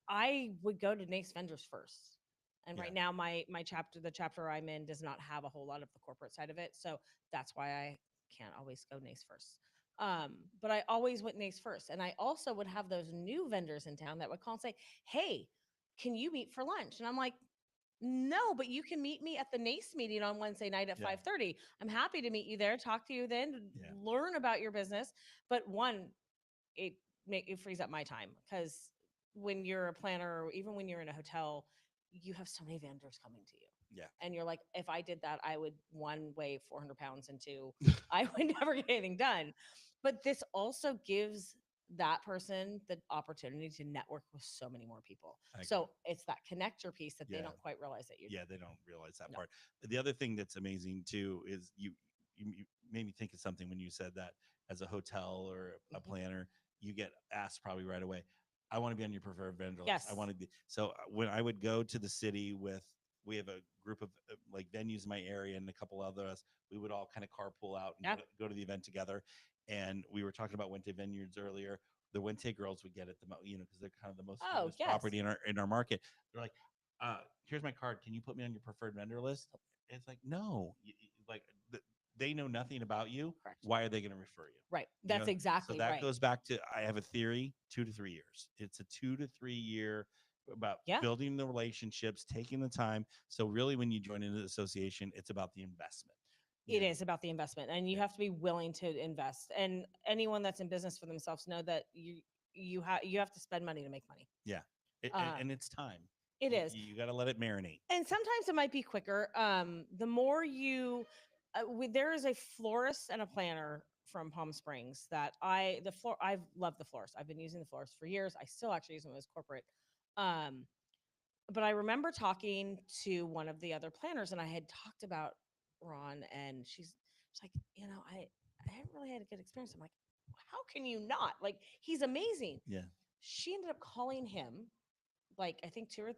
I would go to NACE vendors first, and right now the chapter I'm in does not have a whole lot of the corporate side of it, so that's why I can't always go NACE first. But I always went NACE first, and I also would have those new vendors in town that would call and say, "Hey, can you meet for lunch?" And I'm like, no, but you can meet me at the NACE meeting on Wednesday night at 5:30. I'm happy to meet you there, talk to you then, learn about your business. But one, it frees up my time, because when you're a planner, or even when you're in a hotel, you have so many vendors coming to you. Yeah. And you're like, if I did that, I would, one, weigh 400 pounds, and two, I would never get anything done. But this also gives that person the opportunity to network with so many more people. So it's that connector piece that they don't quite realize that you do. Yeah, they don't realize that part. The other thing that's amazing too is you made me think of something when you said that as a hotel or a planner, you get asked probably right away, I want to be on your preferred vendor list. Yes. I want to be. So when I would go to the city we have a group of like venues in my area and a couple others, we would all kind of carpool out and go to the event together. And we were talking about Wente Vineyards earlier. The Wente girls would get it the most, because they're kind of the most famous property in our market. They're like, here's my card. Can you put me on your preferred vendor list? It's like, no, they know nothing about you. Correct. Why are they going to refer you? Right. That's exactly so that right. goes back to, I have a theory, 2 to 3 years. It's a 2 to 3 year about building the relationships, taking the time. So really when you join into the association, it's about the investment. It is about the investment, and you have to be willing to invest. And anyone that's in business for themselves know that you have to spend money to make money. Yeah. And it's time. It is. You got to let it marinate. And sometimes it might be quicker. The more there is a florist and a planner from Palm Springs that I've loved the florist. I've been using the florist for years. I still actually use them as corporate. But I remember talking to one of the other planners, and I had talked about Ron, and she's like, I haven't really had a good experience. I'm like, how can you not? Like, he's amazing. Yeah. She ended up calling him, like, I think 2 or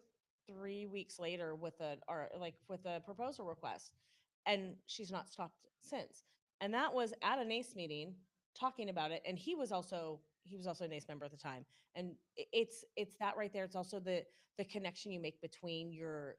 3 weeks later with a proposal request, and she's not stopped since. And that was at a NACE meeting talking about it. And he was also a NACE member at the time. And it's that right there. It's also the connection you make between your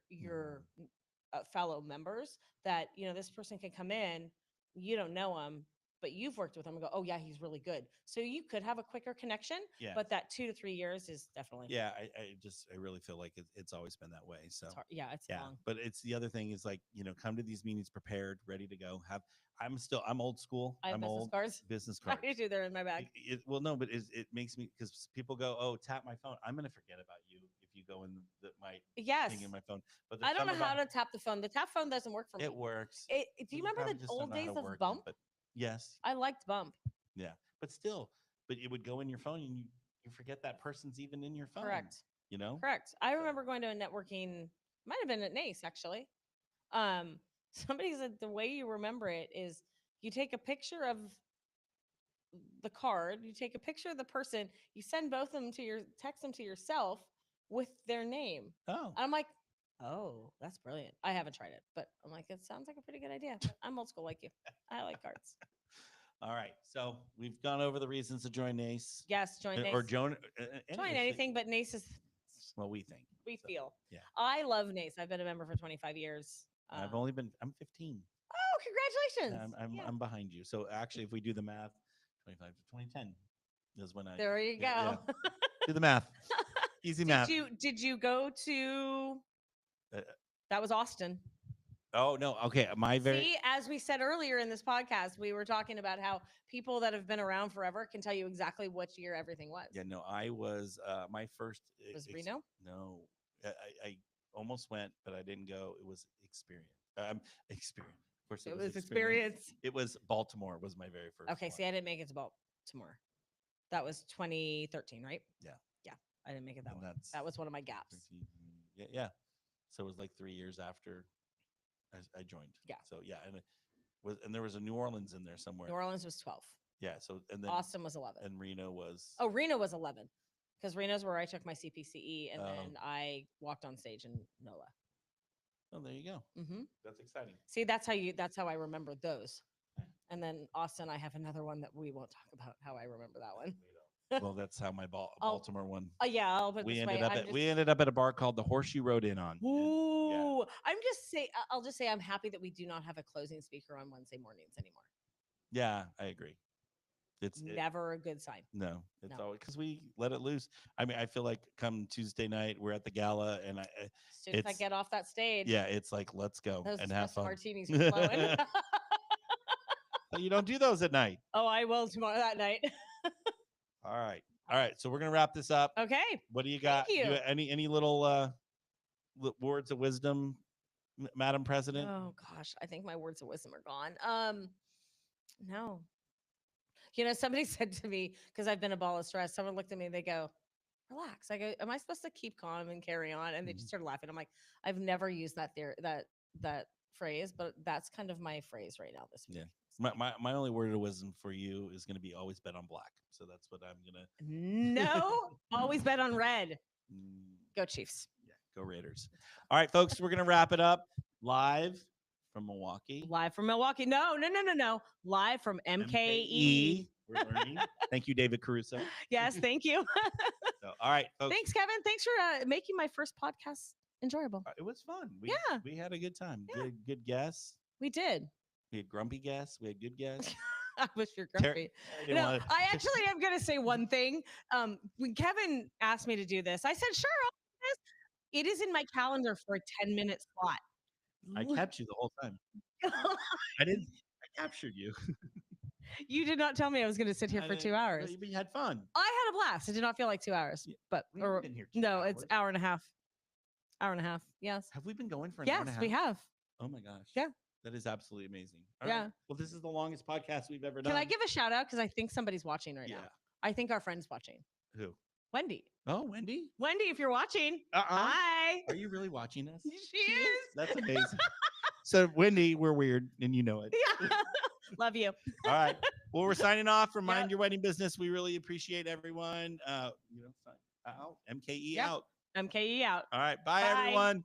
fellow members that, this person can come in, you don't know him, but you've worked with him and go, oh yeah, he's really good. So you could have a quicker connection, Yeah. but that 2 to 3 years is definitely Yeah, I really feel like it's always been that way. So it's hard. Yeah, it's yeah, long. but it's the other thing is like, come to these meetings prepared, ready to go. I'm old school. I have I'm business old. cards. Business I cards. do. They're in my bag. Well, no, but it makes me, because people go, oh, tap my phone. I'm gonna forget about you if you go in my Yes. thing in my phone. But I don't know how to tap the phone. The tap phone doesn't work for me. It works. Do but you remember probably the just don't old know how days to of work it, Bump? But yes, I liked Bump. yeah, but still, but it would go in your phone and you forget that person's even in your phone. Correct. You know. Correct. I remember going to a networking, might have been at NACE actually. Somebody said the way you remember it is you take a picture of the card, you take a picture of the person, you send both of them text them to yourself with their name. Oh. And I'm like, oh, that's brilliant. I haven't tried it, but I'm like, it sounds like a pretty good idea. I'm old school like you. I like cards. All right. So we've gone over the reasons to join NACE. Yes, join NACE. Or join join anything, but NACE is well, we think. we So, feel. yeah. I love NACE. I've been a member for 25 years. I'm 15. Oh, congratulations. I'm behind you. So actually, if we do the math, 25 to 2010 is when I. There you go. Yeah. Do the math. Easy math. Did you go to? That was Austin. Oh no. Okay. See, as we said earlier in this podcast, we were talking about how people that have been around forever can tell you exactly what year everything was. Yeah. No, I was my first. Was Reno? No, I almost went, but I didn't go. It was Experience. Experience. Of course, it was Experience. It was Baltimore. Was my very first. Okay. one. See, I didn't make it to Baltimore. That was 2013, right? Yeah. Yeah, I didn't make it that And one. that's That was one of my gaps. 13, yeah. So it was like 3 years after I joined. Yeah. So yeah, and there was a New Orleans in there somewhere. New Orleans was 12. Yeah. So and then Austin was 11. and Reno was. Oh, Reno was 11 because Reno's where I took my CPCE and Oh. then I walked on stage in NOLA. Oh, there you go. Mm-hmm. That's exciting. See, that's how I remember those. And then Austin, I have another one that we won't talk about how I remember that one. Well, that's how my Baltimore one. Yeah, I'll put it We this ended way. up we ended up at a bar called the Horse You Rode In on. and- Ooh, I'll just say I'm happy that we do not have a closing speaker on Wednesday mornings anymore. Yeah, I agree. It's Never a good sign. no, it's No. always because we let it loose. I mean, I feel like come Tuesday night, we're at the gala, and As soon as I It's- get off that stage, yeah, it's like let's go those and have espresso fun. martinis are flowing. But you don't do those at night. Oh, I will tomorrow that night. All right. So we're gonna wrap this up. Okay. What do you got? you. Any little words of wisdom, Madam President? Oh gosh, I think my words of wisdom are gone. No. Somebody said to me, because I've been a ball of stress, someone looked at me and they go, relax. I go, am I supposed to keep calm and carry on? And they just started laughing. I'm like, I've never used that that phrase, but that's kind of my phrase right now this week. Yeah. My only word of wisdom for you is gonna be always bet on black. So that's what I'm gonna. No, always bet on red. Go Chiefs. Yeah, go Raiders. All right, folks, we're gonna wrap it up live from Milwaukee. Live from Milwaukee. No. Live from MKE. We're learning. Thank you, David Caruso. Yes, thank you. So, all right, folks. Thanks, Kevin. Thanks for making my first podcast enjoyable. It was fun. Yeah. We had a good time. Yeah. Good guests. We did. We had grumpy guests. We had good guests. I wish you're Ter- grumpy. I didn't No, wanna- I actually am going to say one thing. When Kevin asked me to do this, I said, sure, I'll do this. It is in my calendar for a 10-minute slot. I kept you the whole time. I captured you. You did not tell me I was going to sit here for 2 hours. We had fun. I had a blast. It did not feel like 2 hours, but We've or, been here 2 no, it's hours. hour and a half. Hour and a half. Yes. Have we been going for an hour Yes, and a half? we have. Oh my gosh. Yeah. That is absolutely amazing. Yeah. Right. Well, this is the longest podcast we've ever done. Can I give a shout out? Because I think somebody's watching right Yeah. now. I think our friend's watching. Who? Wendy. Oh, Wendy. Wendy, if you're watching, Uh-uh. hi. Are you really watching us? She is. That's amazing. So, Wendy, we're weird, and you know it. Yeah. Love you. All right. Well, we're signing off from Mind Yep. Your Wedding Business. We really appreciate everyone. Out. MKE Yep. out. MKE out. All right. Bye, Bye. everyone.